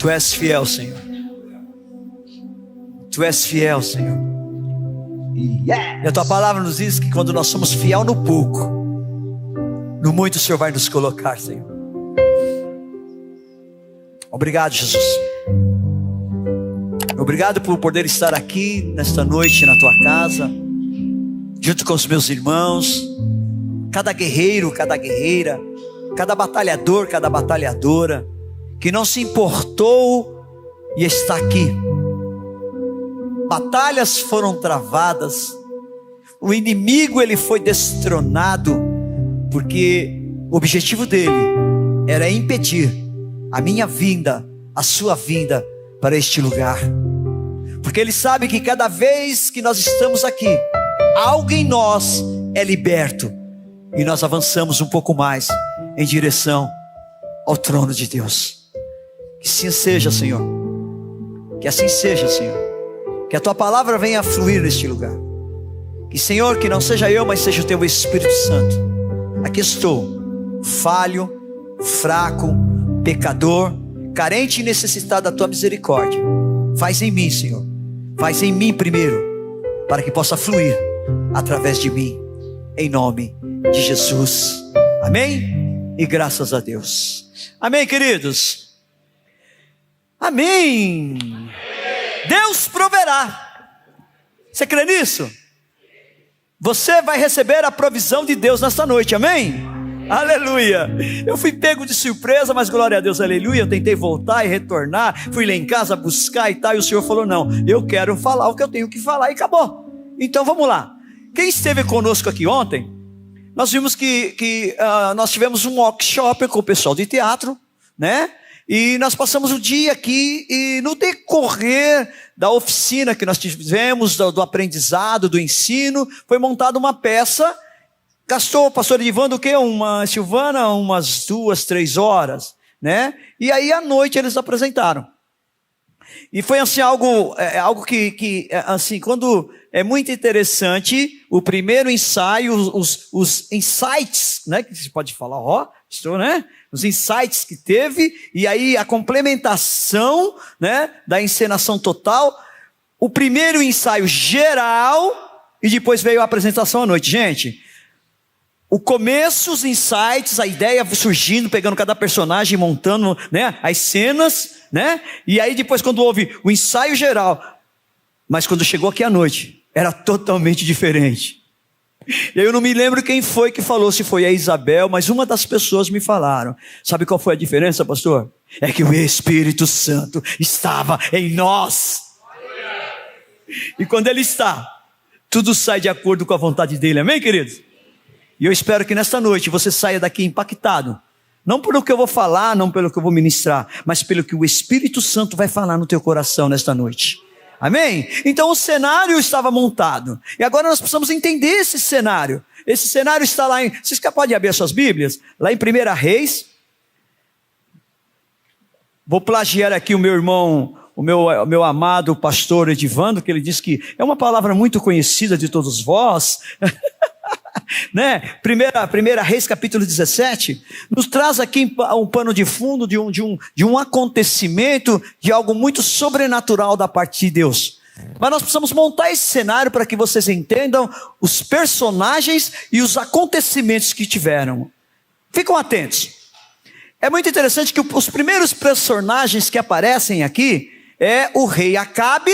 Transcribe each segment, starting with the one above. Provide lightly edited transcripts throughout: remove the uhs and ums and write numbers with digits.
Tu és fiel, Senhor. Tu és fiel, Senhor. E a tua palavra nos diz que quando nós somos fiel no pouco, no muito o Senhor vai nos colocar, Senhor. Obrigado, Jesus. Obrigado por poder estar aqui nesta noite na tua casa, junto com os meus irmãos, cada guerreiro, cada guerreira, cada batalhador, cada batalhadora, que não se importou e está aqui. Batalhas foram travadas, o inimigo ele foi destronado, porque o objetivo dele era impedir a minha vinda, a sua vinda para este lugar. Porque ele sabe que cada vez que nós estamos aqui, algo em nós é liberto, e nós avançamos um pouco mais em direção ao trono de Deus. Que assim seja, Senhor. Que assim seja, Senhor. Que a tua palavra venha a fluir neste lugar. Que, Senhor, que não seja eu, mas seja o teu Espírito Santo. Aqui estou, falho, fraco, pecador, carente e necessitado da tua misericórdia. Faz em mim, Senhor. Faz em mim primeiro, para que possa fluir através de mim, em nome de Jesus. Amém? E graças a Deus. Amém, queridos? Amém. Deus proverá. Você crê nisso? Você vai receber a provisão de Deus nesta noite, amém? Aleluia. Eu fui pego de surpresa, mas glória a Deus, aleluia. Eu tentei voltar e retornar, fui lá em casa buscar e tal, e o Senhor falou: não, eu quero falar o que eu tenho que falar, e acabou. Então vamos lá. Quem esteve conosco aqui ontem, nós vimos que nós tivemos um workshop com o pessoal de teatro, né? E nós passamos o dia aqui, e no decorrer da oficina que nós tivemos, do aprendizado, do ensino, foi montada uma peça. Gastou o pastor Edivando o quê? Silvana, umas 2, 3 horas, né? E aí à noite eles apresentaram. E foi assim algo que assim, quando é muito interessante, o primeiro ensaio, os insights, né? Que se pode falar, né? Os insights que teve, e aí a complementação, né? Da encenação total. O primeiro ensaio geral, e depois veio a apresentação à noite, gente. O começo, os insights, a ideia surgindo, pegando cada personagem, montando, né, as cenas, né? E aí depois quando houve o ensaio geral, mas quando chegou aqui à noite, era totalmente diferente. E aí eu não me lembro quem foi que falou, se foi a Isabel, mas uma das pessoas me falaram. Sabe qual foi a diferença, pastor? É que o Espírito Santo estava em nós. E quando ele está, tudo sai de acordo com a vontade dele, amém, queridos? E eu espero que nesta noite você saia daqui impactado. Não pelo que eu vou falar, não pelo que eu vou ministrar, mas pelo que o Espírito Santo vai falar no teu coração nesta noite. Amém? Então o cenário estava montado. E agora nós precisamos entender esse cenário. Esse cenário está lá em... Vocês podem abrir as suas Bíblias? Lá em 1 Reis. Vou plagiar aqui o meu irmão, o meu amado pastor Edivando, que ele diz que é uma palavra muito conhecida de todos vós. Né? 1 Reis capítulo 17 nos traz aqui um pano de fundo de um acontecimento, de algo muito sobrenatural da parte de Deus. Mas nós precisamos montar esse cenário para que vocês entendam os personagens e os acontecimentos que tiveram. Ficam atentos. É muito interessante que os primeiros personagens que aparecem aqui é o rei Acabe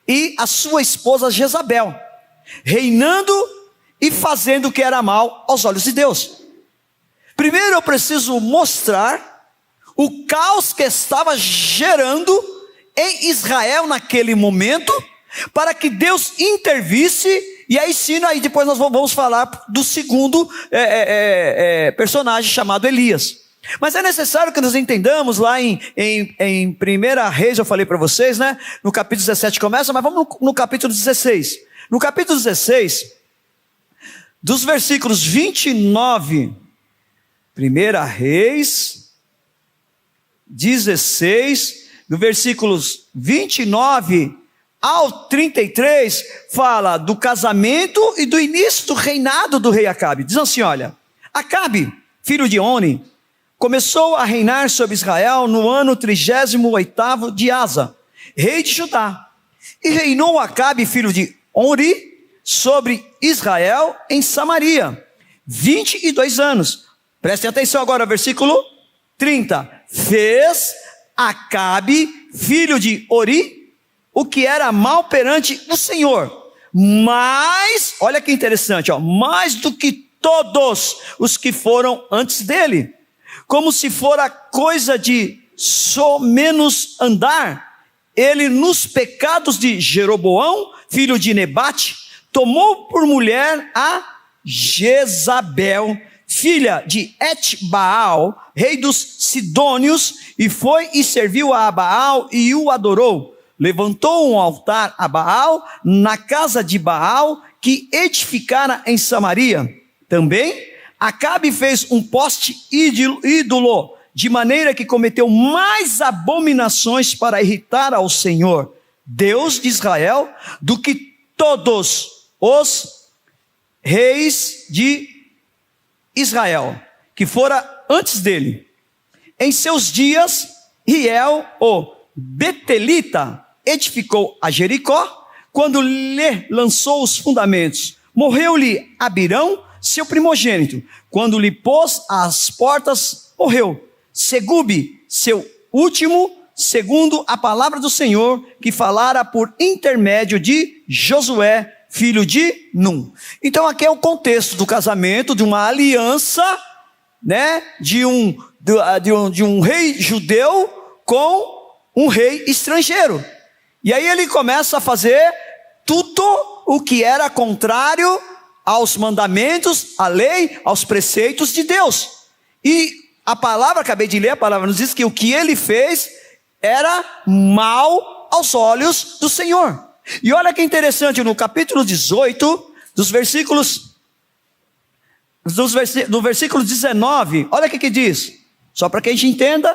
e a sua esposa Jezabel, reinando e fazendo o que era mal aos olhos de Deus. Primeiro eu preciso mostrar o caos que estava gerando em Israel naquele momento, para que Deus intervisse, e aí sim, aí depois nós vamos falar do segundo personagem chamado Elias. Mas é necessário que nós entendamos lá em 1 Reis, eu falei para vocês, né? No capítulo 17 começa, mas vamos no capítulo 16. No capítulo 16... dos versículos 29, 1 Reis 16, do versículos 29 ao 33, fala do casamento e do início do reinado do rei Acabe. Diz assim, olha: Acabe, filho de Oni, começou a reinar sobre Israel no ano 38º de Asa, rei de Judá. E reinou Acabe, filho de Onri, sobre Israel em Samaria, 22 anos. Prestem atenção agora, versículo 30. Fez Acabe, filho de Ori, o que era mal perante o Senhor, mas, olha que interessante, mais do que todos os que foram antes dele, como se fora coisa de só menos andar, ele nos pecados de Jeroboão, filho de Nebate, tomou por mulher a Jezabel, filha de Et-Baal, rei dos Sidônios, e foi e serviu a Baal e o adorou. Levantou um altar a Baal na casa de Baal, que edificara em Samaria. Também Acabe fez um poste ídolo, de maneira que cometeu mais abominações para irritar ao Senhor, Deus de Israel, do que todos os reis de Israel, que fora antes dele. Em seus dias, Riel, o Betelita, edificou a Jericó, quando lhe lançou os fundamentos. Morreu-lhe Abirão, seu primogênito. Quando lhe pôs as portas, morreu. Segube, seu último, segundo a palavra do Senhor, que falara por intermédio de Josué, filho de Num. Então aqui é o contexto do casamento, de uma aliança, né, de um rei judeu com um rei estrangeiro. E aí ele começa a fazer tudo o que era contrário aos mandamentos, à lei, aos preceitos de Deus. E a palavra, acabei de ler, a palavra nos diz que o que ele fez era mal aos olhos do Senhor. E olha que interessante, no capítulo 18, no versículo 19, olha o que diz, só para que a gente entenda.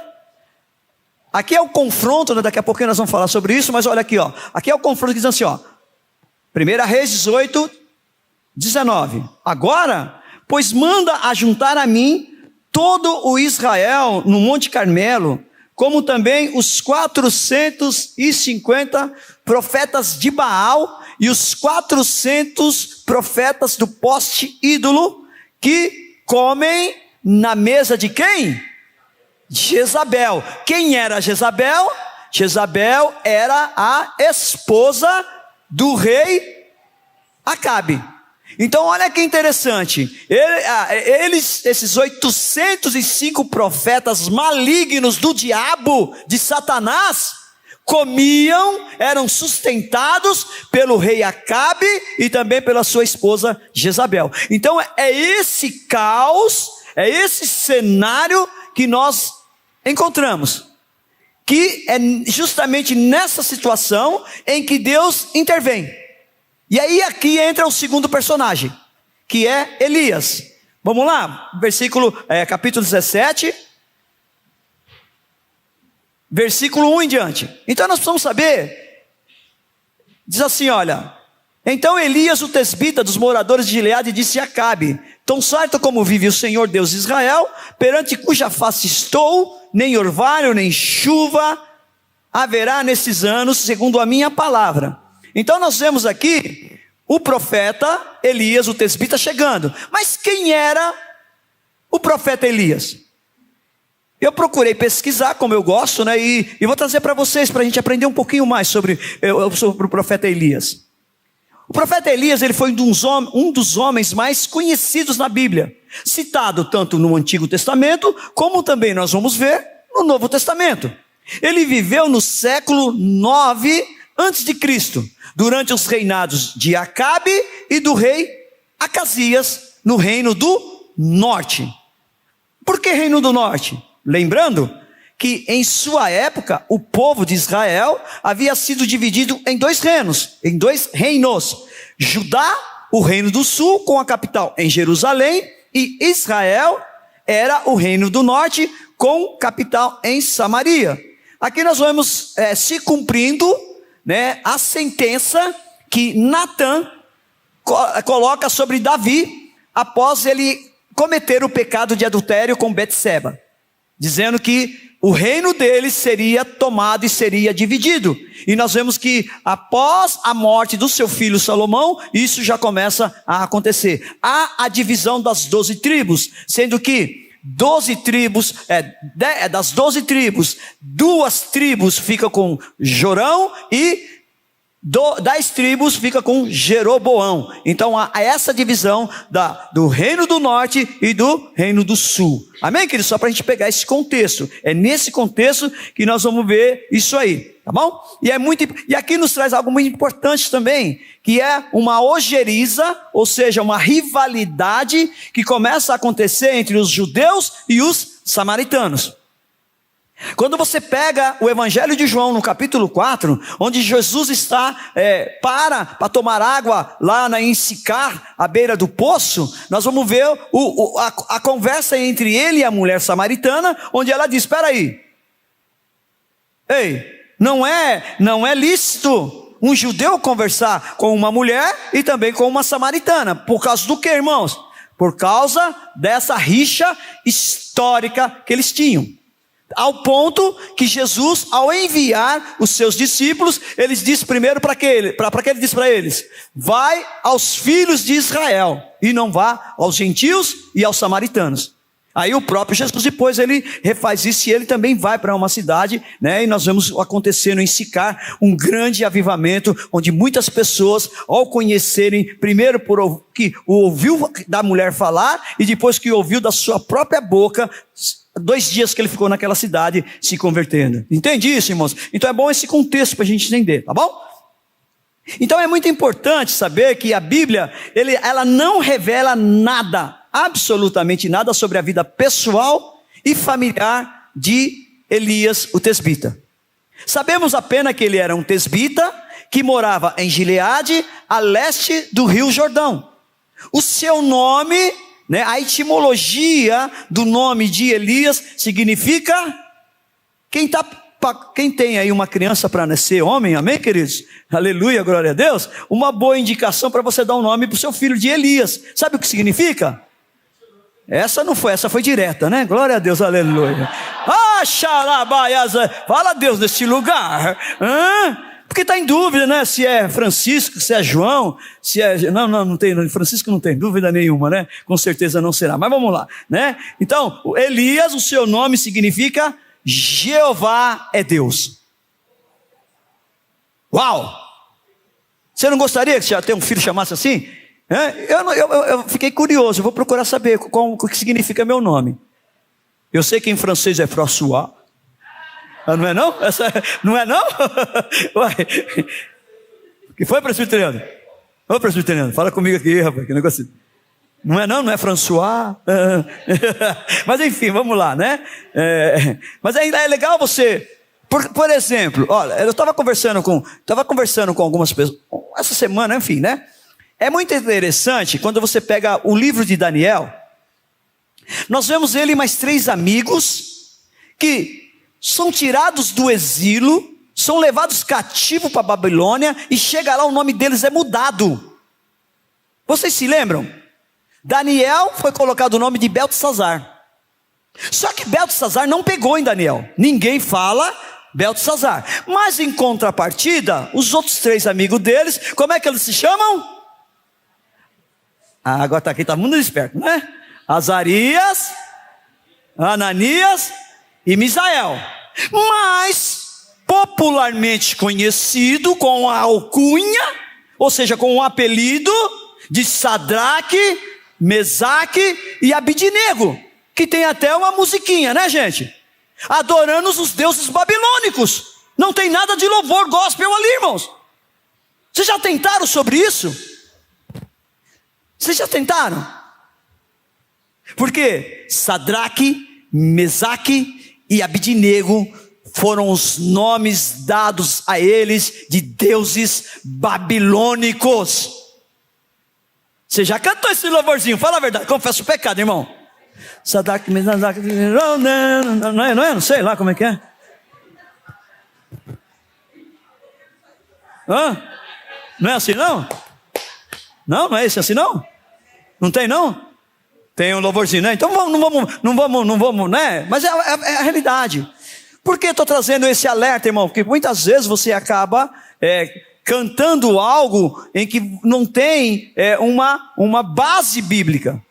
Aqui é o confronto, né? Daqui a pouquinho nós vamos falar sobre isso, mas olha aqui, aqui é o confronto que diz assim, 1 Reis 18, 19. Agora, pois manda ajuntar a mim todo o Israel no Monte Carmelo, como também os 450 profetas de Baal e os 400 profetas do poste ídolo, que comem na mesa de quem? Jezabel. Quem era Jezabel? Jezabel era a esposa do rei Acabe. Então olha que interessante, esses 805 profetas malignos do diabo, de Satanás, comiam, eram sustentados pelo rei Acabe e também pela sua esposa Jezabel. Então é esse caos, é esse cenário que nós encontramos, que é justamente nessa situação em que Deus intervém. E aí aqui entra o segundo personagem, que é Elias. Vamos lá, capítulo 17, versículo 1 em diante. Então nós precisamos saber, diz assim, olha: então Elias, o tesbita dos moradores de Gileade, disse a Acabe: tão certo como vive o Senhor Deus de Israel, perante cuja face estou, nem orvalho, nem chuva haverá nesses anos, segundo a minha palavra. Então nós vemos aqui o profeta Elias, o tesbita, chegando. Mas quem era o profeta Elias? Eu procurei pesquisar, como eu gosto, né? E vou trazer para vocês, para a gente aprender um pouquinho mais sobre o profeta Elias. O profeta Elias, ele foi um dos homens mais conhecidos na Bíblia, citado tanto no Antigo Testamento, como também nós vamos ver no Novo Testamento. Ele viveu no século 9 a.C., durante os reinados de Acabe e do rei Acasias, no reino do norte. Por que reino do norte? Lembrando que em sua época o povo de Israel havia sido dividido em dois reinos. Judá, o reino do sul, com a capital em Jerusalém, e Israel era o reino do norte, com capital em Samaria. Aqui nós vamos se cumprindo, né, a sentença que Natã coloca sobre Davi, após ele cometer o pecado de adultério com Betseba. dizendo que o reino deles seria tomado e seria dividido. E nós vemos que após a morte do seu filho Salomão, isso já começa a acontecer. Há a divisão das 12 tribos, sendo que 12 tribos, das 12 tribos, 2 tribos ficam com Jorão e 10 tribos fica com Jeroboão. Então há essa divisão do reino do norte e do reino do sul. Amém, queridos? Só para a gente pegar esse contexto. É nesse contexto que nós vamos ver isso aí, tá bom? E aqui nos traz algo muito importante também, que é uma ojeriza, ou seja, uma rivalidade que começa a acontecer entre os judeus e os samaritanos. Quando você pega o Evangelho de João no capítulo 4, onde Jesus está para tomar água lá em Sicar, à beira do poço, nós vamos ver a conversa entre ele e a mulher samaritana, onde ela diz: espera aí, ei, não é lícito um judeu conversar com uma mulher e também com uma samaritana. Por causa do que, irmãos? Por causa dessa rixa histórica que eles tinham. Ao ponto que Jesus, ao enviar os seus discípulos, ele diz primeiro para que ele disse para eles: vai aos filhos de Israel e não vá aos gentios e aos samaritanos. Aí o próprio Jesus depois ele refaz isso e ele também vai para uma cidade, né? E nós vemos acontecendo em Sicar um grande avivamento, onde muitas pessoas, ao conhecerem, primeiro que ouviu da mulher falar e depois que ouviu da sua própria boca, 2 dias que ele ficou naquela cidade se convertendo. Entende isso, irmãos? Então é bom esse contexto para a gente entender, tá bom? Então é muito importante saber que a Bíblia, ela não revela nada, absolutamente nada, sobre a vida pessoal e familiar de Elias, o tesbita. Sabemos apenas que ele era um tesbita que morava em Gileade, a leste do rio Jordão. O seu nome, a etimologia do nome de Elias significa quem tem aí uma criança para nascer homem, amém, queridos? Aleluia, glória a Deus. Uma boa indicação para você dar um nome para o seu filho de Elias. Sabe o que significa? Essa foi direta, né? Glória a Deus, aleluia. Xalabaiasa, fala a Deus nesse lugar. Porque está em dúvida, né? Se é Francisco, se é João, se é... Não tem, Francisco não tem dúvida nenhuma, né? Com certeza não será, mas vamos lá, né? Então, Elias, o seu nome significa Jeová é Deus. Uau! Você não gostaria que ter um filho chamasse assim? Eu fiquei curioso, vou procurar saber o que significa meu nome. Eu sei que em francês é François. Não é não? Não é não? Uai. Que foi, presbiteriano? Ô, presbiteriano, fala comigo aqui, rapaz, que negócio. Não é não? Não é François? Mas enfim, vamos lá, né? Mas ainda é legal você... Por exemplo, olha, eu estava conversando com algumas pessoas, essa semana, enfim, né? É muito interessante, quando você pega o livro de Daniel, nós vemos ele e mais 3 amigos, que são tirados do exílio, são levados cativos para a Babilônia, e chega lá, o nome deles é mudado. Vocês se lembram? Daniel foi colocado o nome de Beltesazar. Só que Beltesazar não pegou em Daniel. Ninguém fala Beltesazar. Mas em contrapartida, os outros 3 amigos deles, como é que eles se chamam? Agora está aqui, está muito esperto, né? Azarias, Ananias e Misael. Mas popularmente conhecido com a alcunha, ou seja, com o apelido de Sadraque, Mesaque e Abidnego, que tem até uma musiquinha, né, gente? Adorando os deuses babilônicos. Não tem nada de louvor gospel ali, irmãos. Vocês já tentaram sobre isso? Vocês já tentaram? Porque Sadraque, Mesaque e Abidnego foram os nomes dados a eles de deuses babilônicos. Você já cantou esse louvorzinho? Fala a verdade, confessa o pecado, irmão. Sadraque, Mesaque, não é? Não sei lá como é que é. Não é assim não? Não é esse assim não? Não tem não? Tem um louvorzinho, né? Então não vamos, né? Mas é a realidade. Por que estou trazendo esse alerta, irmão? Porque muitas vezes você acaba cantando algo em que não tem uma base bíblica.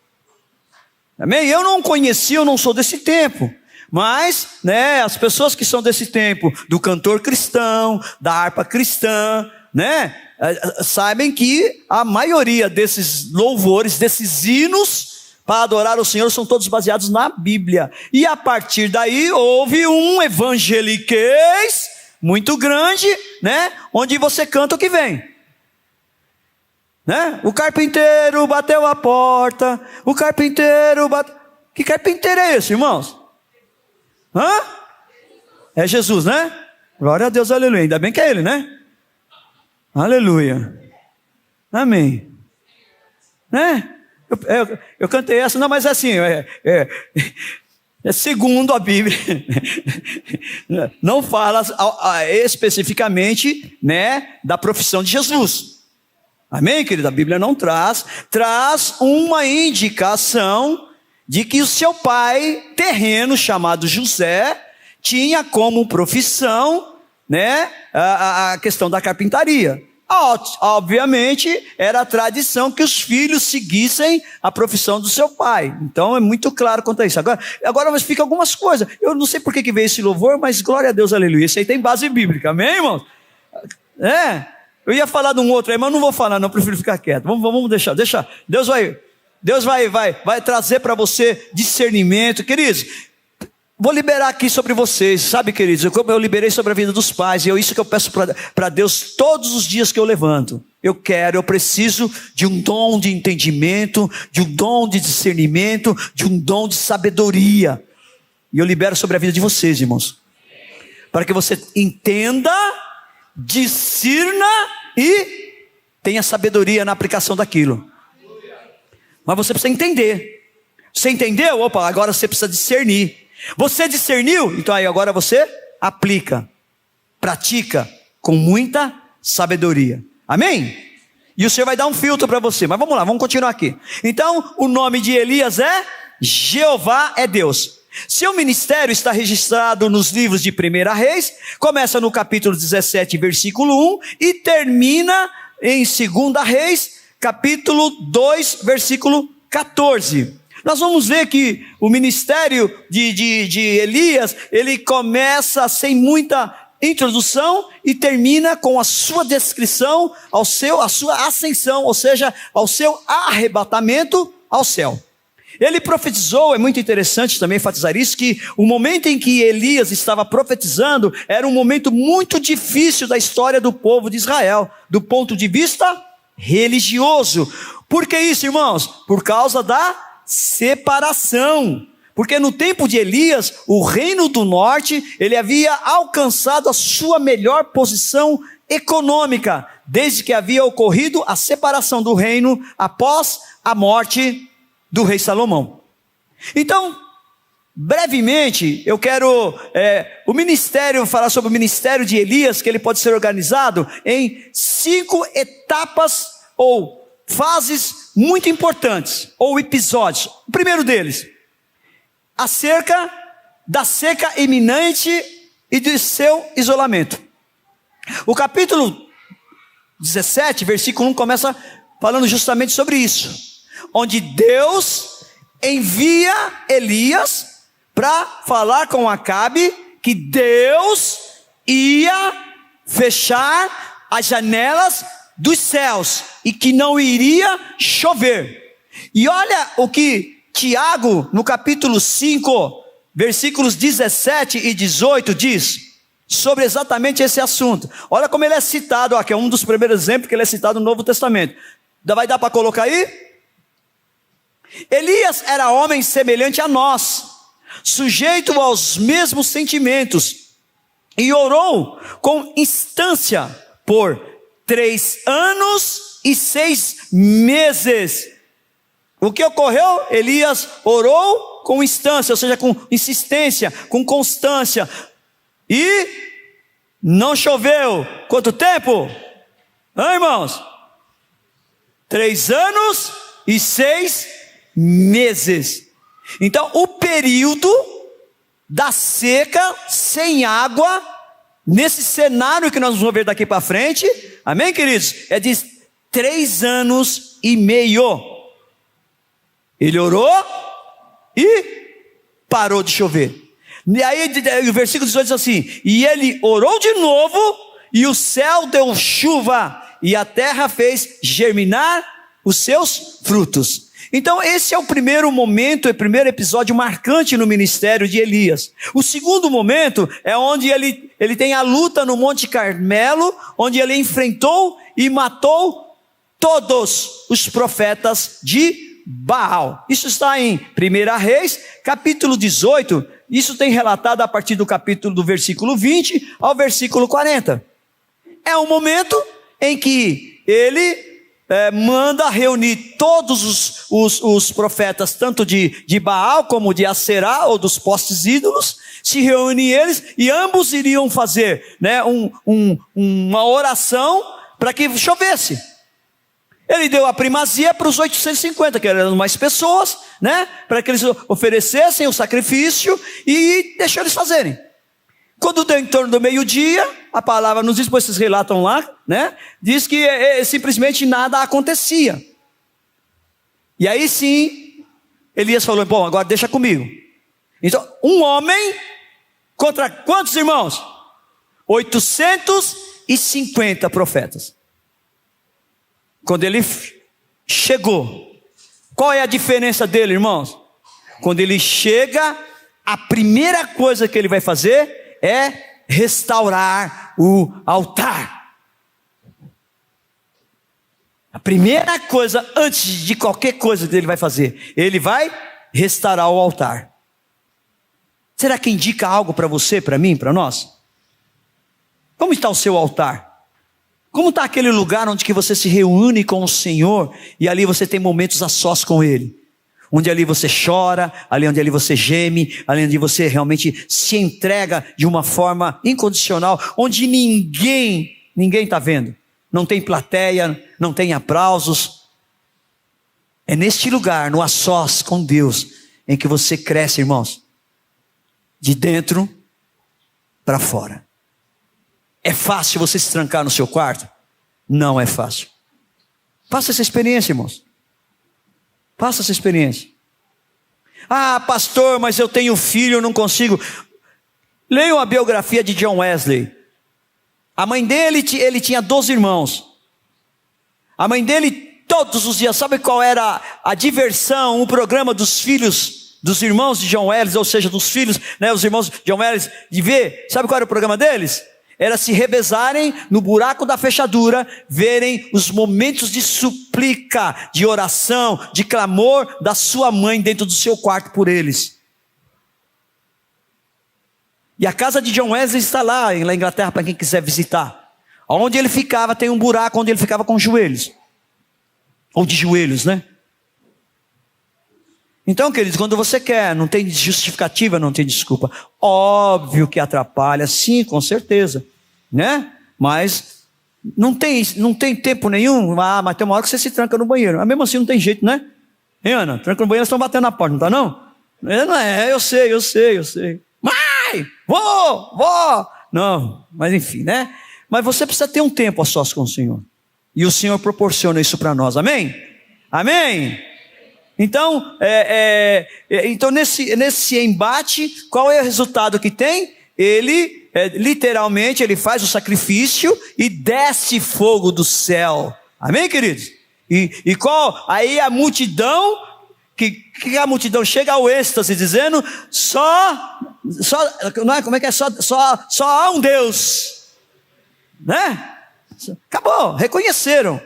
Amém? Eu não conheci, eu não sou desse tempo. Mas, né, as pessoas que são desse tempo, do cantor cristão, da harpa cristã, né, sabem que a maioria desses louvores, desses hinos para adorar o Senhor são todos baseados na Bíblia. E a partir daí houve um evangeliquez muito grande, né, onde você canta o que vem. Né? O carpinteiro bateu a porta, o carpinteiro bateu... Que carpinteiro é esse, irmãos? Hã? É Jesus, né? Glória a Deus, aleluia. Ainda bem que é Ele, né? Aleluia. Amém. Né? Eu cantei essa, não, mas assim, segundo a Bíblia, não fala especificamente, né, da profissão de Jesus. Amém, querido? A Bíblia não traz uma indicação de que o seu pai terreno, chamado José, tinha como profissão, né, a questão da carpintaria. Obviamente, era a tradição que os filhos seguissem a profissão do seu pai. Então, é muito claro quanto a isso. Agora fica algumas coisas. Eu não sei por que veio esse louvor, mas glória a Deus, aleluia. Isso aí tem base bíblica, amém, irmãos? Eu ia falar de um outro aí, mas não vou falar, não, prefiro ficar quieto. Vamos deixar. Deus vai trazer para você discernimento. Queridos, vou liberar aqui sobre vocês, sabe, queridos? Como eu liberei sobre a vida dos pais, e é isso que eu peço para Deus todos os dias que eu levanto. Eu preciso de um dom de entendimento, de um dom de discernimento, de um dom de sabedoria. E eu libero sobre a vida de vocês, irmãos, para que você entenda, discirna e tenha sabedoria na aplicação daquilo. Mas você precisa entender. Você entendeu? Opa, agora você precisa discernir. Você discerniu? Então aí agora você aplica, pratica com muita sabedoria. Amém? E o Senhor vai dar um filtro para você. Mas vamos lá, vamos continuar aqui. Então, o nome de Elias é Jeová é Deus. Seu ministério está registrado nos livros de 1 Reis, começa no capítulo 17, versículo 1, e termina em 2 Reis, capítulo 2, versículo 14. Nós vamos ver que o ministério de Elias, ele começa sem muita introdução e termina com a sua descrição, a sua ascensão, ou seja, ao seu arrebatamento ao céu. Ele profetizou, é muito interessante também enfatizar isso, que o momento em que Elias estava profetizando era um momento muito difícil da história do povo de Israel, do ponto de vista religioso. Por que isso, irmãos? Por causa da separação. Porque no tempo de Elias, o reino do norte, ele havia alcançado a sua melhor posição econômica, desde que havia ocorrido a separação do reino após a morte do rei Salomão. Então, brevemente, eu quero falar sobre o ministério de Elias, que ele pode ser organizado em 5 etapas ou fases muito importantes, ou episódios. O primeiro deles, acerca da seca iminente e do seu isolamento. O capítulo 17, versículo 1, começa falando justamente sobre isso, onde Deus envia Elias para falar com Acabe que Deus ia fechar as janelas dos céus e que não iria chover. E olha o que Tiago, no capítulo 5, versículos 17 e 18 diz sobre exatamente esse assunto. Olha como ele é citado aqui, é um dos primeiros exemplos que ele é citado no Novo Testamento. Vai dar para colocar aí? Elias era homem semelhante a nós, sujeito aos mesmos sentimentos, e orou com instância por 3 anos e 6 meses. O que ocorreu? Elias orou com instância, ou seja, com insistência, com constância, e não choveu. Quanto tempo? Irmãos? 3 anos e 6 meses. Então, o período da seca, sem água, nesse cenário que nós vamos ver daqui para frente, amém, queridos? É de 3 anos e meio. Ele orou e parou de chover. E aí o versículo 18 diz assim: e ele orou de novo, e o céu deu chuva, e a terra fez germinar os seus frutos. Então esse é o primeiro momento, o primeiro episódio marcante no ministério de Elias. O segundo momento é onde ele tem a luta no Monte Carmelo, onde ele enfrentou e matou todos os profetas de Baal. Isso está em 1 Reis, capítulo 18, isso tem relatado a partir do capítulo do versículo 20 ao versículo 40. É um momento em que ele manda reunir todos os profetas, tanto de Baal como de Aserá, ou dos postes ídolos, se reúnem eles, e ambos iriam fazer, né, uma oração para que chovesse. Ele deu a primazia para os 850, que eram mais pessoas, né, para que eles oferecessem o sacrifício, e deixou eles fazerem. Quando deu em torno do meio-dia, a palavra nos diz, pois vocês relatam lá, né? Diz que simplesmente nada acontecia. E aí sim, Elias falou: bom, agora deixa comigo. Então, um homem contra quantos irmãos? 850 profetas. Quando ele chegou, qual é a diferença dele, irmãos? Quando ele chega, a primeira coisa que ele vai fazer é restaurar o altar. A primeira coisa, antes de qualquer coisa que ele vai fazer, ele vai restaurar o altar. Será que indica algo para você, para mim, para nós? Como está o seu altar? Como está aquele lugar onde que você se reúne com o Senhor e ali você tem momentos a sós com Ele? Onde ali você chora, onde ali você geme, ali onde você realmente se entrega de uma forma incondicional, onde ninguém está vendo. Não tem plateia, não tem aplausos. É neste lugar, no a sós com Deus, em que você cresce, irmãos. De dentro para fora. É fácil você se trancar no seu quarto? Não é fácil. Faça essa experiência, irmãos. Faça essa experiência. Ah, pastor, mas eu tenho filho, eu não consigo. Leiam a biografia de John Wesley. A mãe dele, ele tinha 12 irmãos. A mãe dele, todos os dias, sabe qual era a diversão, o programa dos filhos, dos irmãos de John Wesley, ou seja, dos filhos, né, os irmãos de John Wesley, de ver, sabe qual era o programa deles? Era se revezarem no buraco da fechadura, verem os momentos de súplica, de oração, de clamor da sua mãe dentro do seu quarto por eles. E a casa de John Wesley está lá na Inglaterra, para quem quiser visitar. Onde ele ficava tem um buraco onde ele ficava com joelhos. Ou de joelhos, né? Então, queridos, quando você quer, não tem justificativa, não tem desculpa. Óbvio que atrapalha, sim, com certeza, né? Mas não tem tempo nenhum. Ah, mas tem uma hora que você se tranca no banheiro. Mas mesmo assim não tem jeito, né? Hein, Ana? Tranca no banheiro, eles estão batendo na porta, não está não? Não é, eu sei. Mãe, vó. Não, mas enfim, né? Mas você precisa ter um tempo a sós com o Senhor. E o Senhor proporciona isso para nós, amém? Amém? Então, então nesse embate, qual é o resultado que tem? Ele, literalmente, ele faz o sacrifício e desce fogo do céu. Amém, queridos? E qual? Aí a multidão, que a multidão chega ao êxtase, dizendo, não é, como é que é? Só há um Deus. Né? Acabou, reconheceram.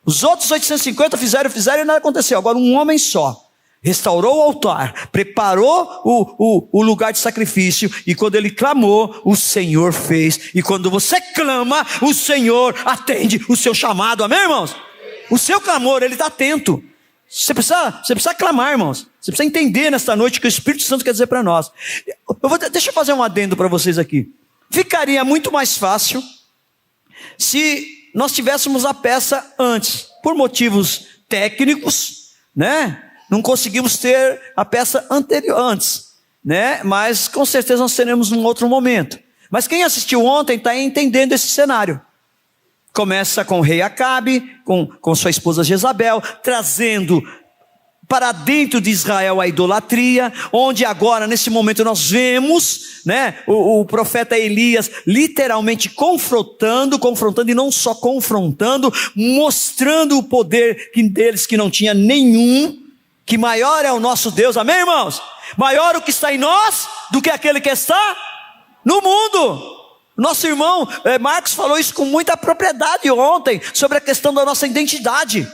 Os outros 850 fizeram e nada aconteceu. Agora um homem só restaurou o altar, preparou o lugar de sacrifício, e quando ele clamou, o Senhor fez. E quando você clama, o Senhor atende o seu chamado, amém, irmãos? O seu clamor, ele está atento. Você precisa clamar, irmãos. Você precisa entender nesta noite o que o Espírito Santo quer dizer para nós. Deixa eu fazer um adendo para vocês aqui. Ficaria muito mais fácil se nós tivéssemos a peça antes, por motivos técnicos, né? Não conseguimos ter a peça anterior antes, né? Mas com certeza nós teremos num outro momento. Mas quem assistiu ontem está entendendo esse cenário. Começa com o rei Acabe, com sua esposa Jezabel, trazendo para dentro de Israel a idolatria, onde agora nesse momento nós vemos, né, o profeta Elias literalmente confrontando e não só confrontando, mostrando o poder deles que não tinha nenhum, que maior é o nosso Deus, amém, irmãos? Maior o que está em nós do que aquele que está no mundo. Nosso irmão Marcos falou isso com muita propriedade ontem, sobre a questão da nossa identidade.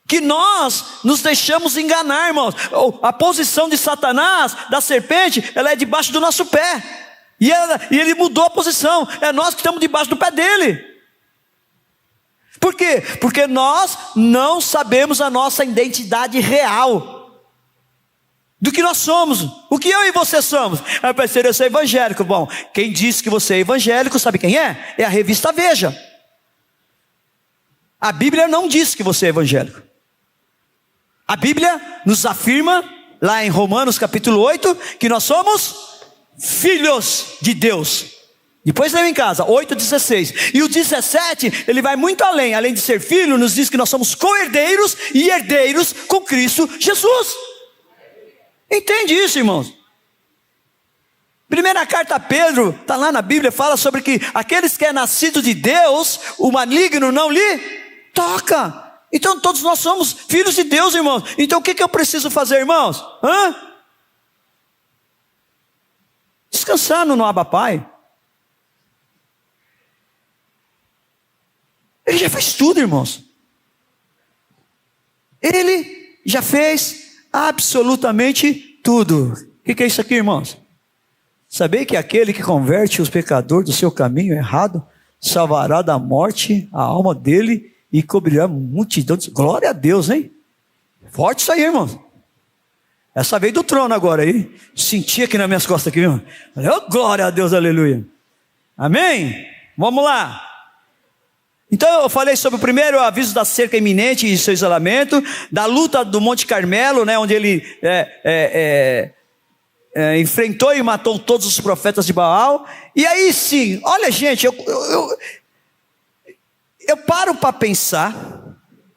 Que nós nos deixamos enganar, irmãos. A posição de Satanás, da serpente, ela é debaixo do nosso pé. E ele mudou a posição. É nós que estamos debaixo do pé dele. Por quê? Porque nós não sabemos a nossa identidade real. Do que nós somos. O que eu e você somos. Parceiro, eu sou evangélico. Bom, quem disse que você é evangélico, sabe quem é? É a revista Veja. A Bíblia não diz que você é evangélico. A Bíblia nos afirma, lá em Romanos capítulo 8, que nós somos filhos de Deus. Depois leu em casa, 8,16. E o 17, ele vai muito além de ser filho, nos diz que nós somos co-herdeiros e herdeiros com Cristo Jesus. Entende isso, irmãos? Primeira carta a Pedro, está lá na Bíblia, fala sobre que aqueles que é nascido de Deus, o maligno não lhe toca. Então todos nós somos filhos de Deus, irmãos. Então o que eu preciso fazer, irmãos? Descansar no Abba Pai. Ele já fez tudo, irmãos. Ele já fez absolutamente tudo. O que é isso aqui, irmãos? Saber que aquele que converte os pecadores do seu caminho errado salvará da morte a alma dele e cobrirá multidão de... Glória a Deus, hein? Forte isso aí, irmãos. Essa veio do trono agora aí. Senti aqui nas minhas costas aqui, irmão. Oh, glória a Deus, aleluia. Amém? Vamos lá. Então eu falei sobre o primeiro aviso da cerca iminente e seu isolamento, da luta do Monte Carmelo, né, onde ele enfrentou e matou todos os profetas de Baal. E aí sim, olha gente, eu paro para pensar,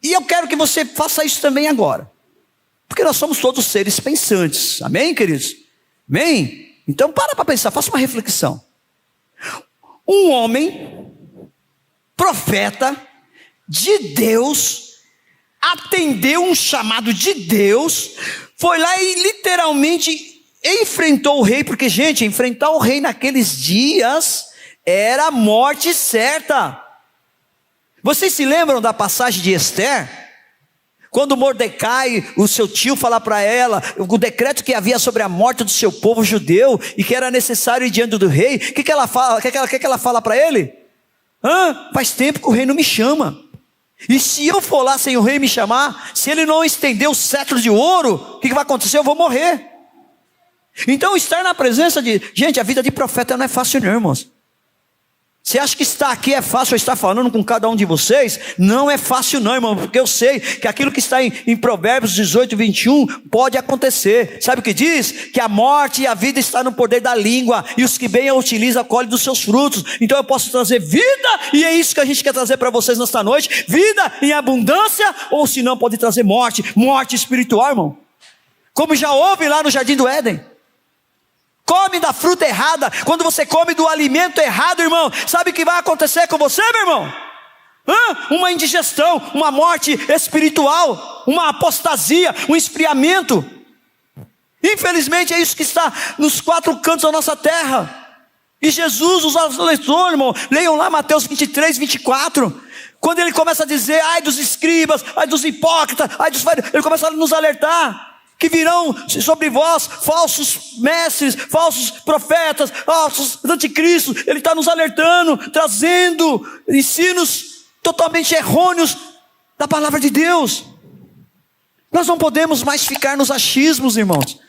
e eu quero que você faça isso também agora, porque nós somos todos seres pensantes, amém, queridos? Amém? Então para pensar, faça uma reflexão. Um homem, profeta de Deus, atendeu um chamado de Deus, foi lá e literalmente enfrentou o rei, porque gente, enfrentar o rei naqueles dias era a morte certa. Vocês se lembram da passagem de Esther? Quando Mordecai, o seu tio, fala para ela o decreto que havia sobre a morte do seu povo judeu e que era necessário ir diante do rei, o que ela fala? O que ela fala para ele? Faz tempo que o rei não me chama. E se eu for lá sem o rei me chamar, se ele não estender o cetro de ouro, o que vai acontecer? Eu vou morrer. Então estar na presença de... Gente, a vida de profeta não é fácil não, irmãos. Você acha que estar aqui é fácil, eu estar falando com cada um de vocês? Não é fácil não, irmão, porque eu sei que aquilo que está em Provérbios 18, 21 pode acontecer. Sabe o que diz? Que a morte e a vida está no poder da língua, e os que bem a utilizam colhem dos seus frutos. Então eu posso trazer vida, e é isso que a gente quer trazer para vocês nesta noite, vida em abundância, ou se não pode trazer morte espiritual, irmão. Como já houve lá no Jardim do Éden. Come da fruta errada. Quando você come do alimento errado, irmão, sabe o que vai acontecer com você, meu irmão? Uma indigestão, uma morte espiritual, uma apostasia, um esfriamento. Infelizmente é isso que está nos quatro cantos da nossa terra. E Jesus, os leitores, irmão, leiam lá Mateus 23, 24. Quando ele começa a dizer, ai dos escribas, ai dos hipócritas, ai dos fariseus, ele começa a nos alertar que virão sobre vós falsos mestres, falsos profetas, falsos anticristos. Ele está nos alertando, trazendo ensinos totalmente errôneos da palavra de Deus. Nós não podemos mais ficar nos achismos, irmãos.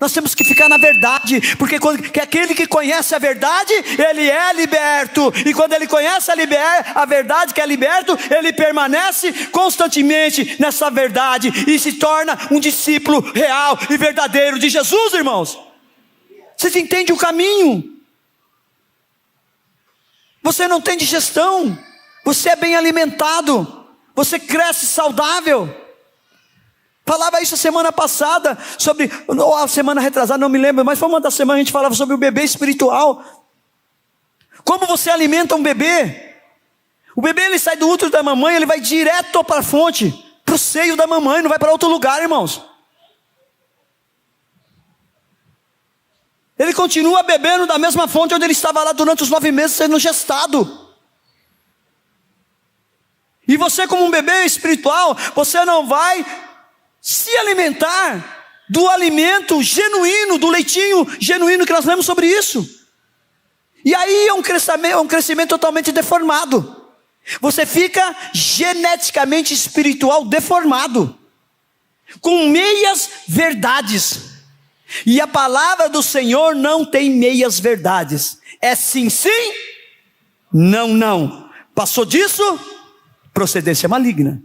Nós temos que ficar na verdade, porque aquele que conhece a verdade, ele é liberto. E quando ele conhece a verdade que é liberto, ele permanece constantemente nessa verdade e se torna um discípulo real e verdadeiro de Jesus, irmãos. Vocês entendem o caminho? Você não tem digestão, você é bem alimentado, você cresce saudável. Falava isso a semana passada, ou a semana retrasada, não me lembro, mas foi uma das semanas a gente falava sobre o bebê espiritual. Como você alimenta um bebê? O bebê, ele sai do útero da mamãe, ele vai direto para a fonte, para o seio da mamãe, não vai para outro lugar, irmãos. Ele continua bebendo da mesma fonte onde ele estava lá durante os 9 meses sendo gestado. E você, como um bebê espiritual, você não vai se alimentar do alimento genuíno, do leitinho genuíno que nós lemos sobre isso. E aí é um crescimento totalmente deformado. Você fica geneticamente espiritual deformado, com meias verdades. E a palavra do Senhor não tem meias verdades. É sim, sim, não, não. Passou disso, procedência maligna.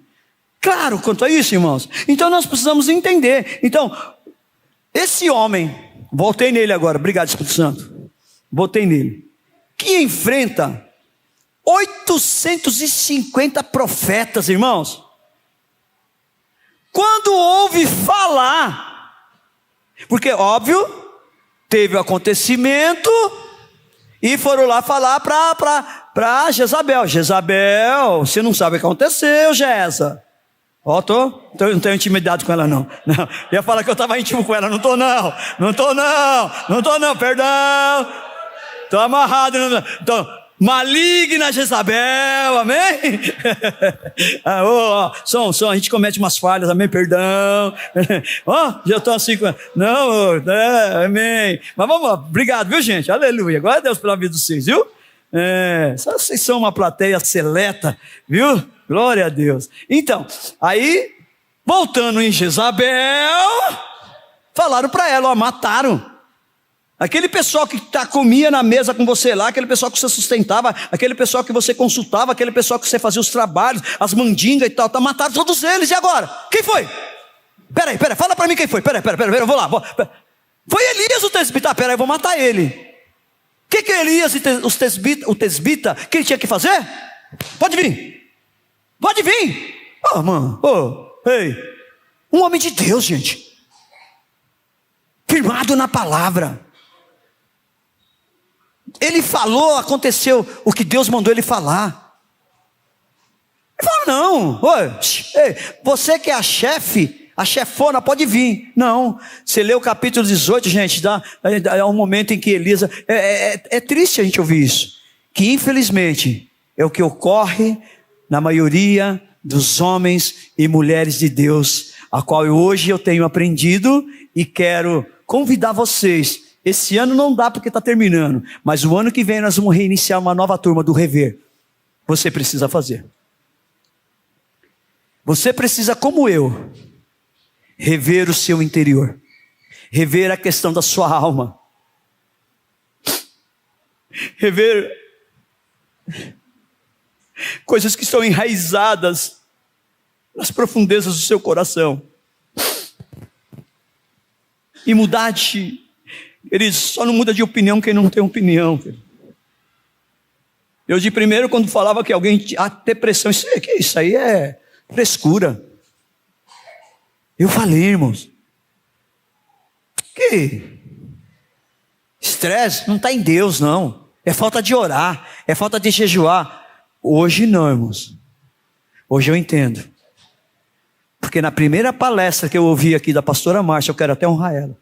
Claro quanto a isso, irmãos. Então nós precisamos entender. Então, esse homem, voltei nele agora, obrigado Espírito Santo, voltei nele, que enfrenta 850 profetas, irmãos. Quando ouve falar, porque óbvio, teve o acontecimento, e foram lá falar para Jezabel. Jezabel, você não sabe o que aconteceu, Jeza. Ó, não tenho intimidade com ela não. Não. Ia falar que eu estava íntimo com ela, não estou não, perdão. Estou amarrado, então, maligna Jezabel, amém? Som, a gente comete umas falhas, amém, perdão. Já estou assim, amém. Mas vamos lá, obrigado, viu gente, aleluia, glória a Deus pela vida de vocês, viu? Vocês são uma plateia seleta, viu? Glória a Deus. Então, aí, voltando em Jezabel, falaram para ela, mataram. Aquele pessoal que comia na mesa com você lá, aquele pessoal que você sustentava, aquele pessoal que você consultava, aquele pessoal que você fazia os trabalhos, as mandingas e tal, mataram todos eles, e agora? Quem foi? Peraí, fala para mim quem foi, peraí, eu vou lá. Foi Elias o tesbita, peraí, eu vou matar ele. O que Elias o tesbita, que ele tinha que fazer? Pode vir. Mano, ei, um homem de Deus, gente, firmado na palavra. Ele falou, aconteceu o que Deus mandou ele falar. Ele falou, não, ei, você que é a chefona, pode vir. Não, você lê o capítulo 18, gente, é um momento em que Elisa, é triste a gente ouvir isso, que infelizmente é o que ocorre na maioria dos homens e mulheres de Deus, a qual hoje eu tenho aprendido e quero convidar vocês. Esse ano não dá porque está terminando, mas o ano que vem nós vamos reiniciar uma nova turma do Rever. Você precisa fazer. Você precisa, como eu, rever o seu interior, rever a questão da sua alma, rever coisas que estão enraizadas nas profundezas do seu coração e mudar de... Eles só não muda de opinião quem não tem opinião. Eu de primeiro, quando falava que alguém tinha depressão, isso aí é frescura. Eu falei, irmãos, que estresse não está em Deus, não. É falta de orar, é falta de jejuar. Hoje não, irmãos. Hoje eu entendo. Porque na primeira palestra que eu ouvi aqui da pastora Márcia, eu quero até honrar ela,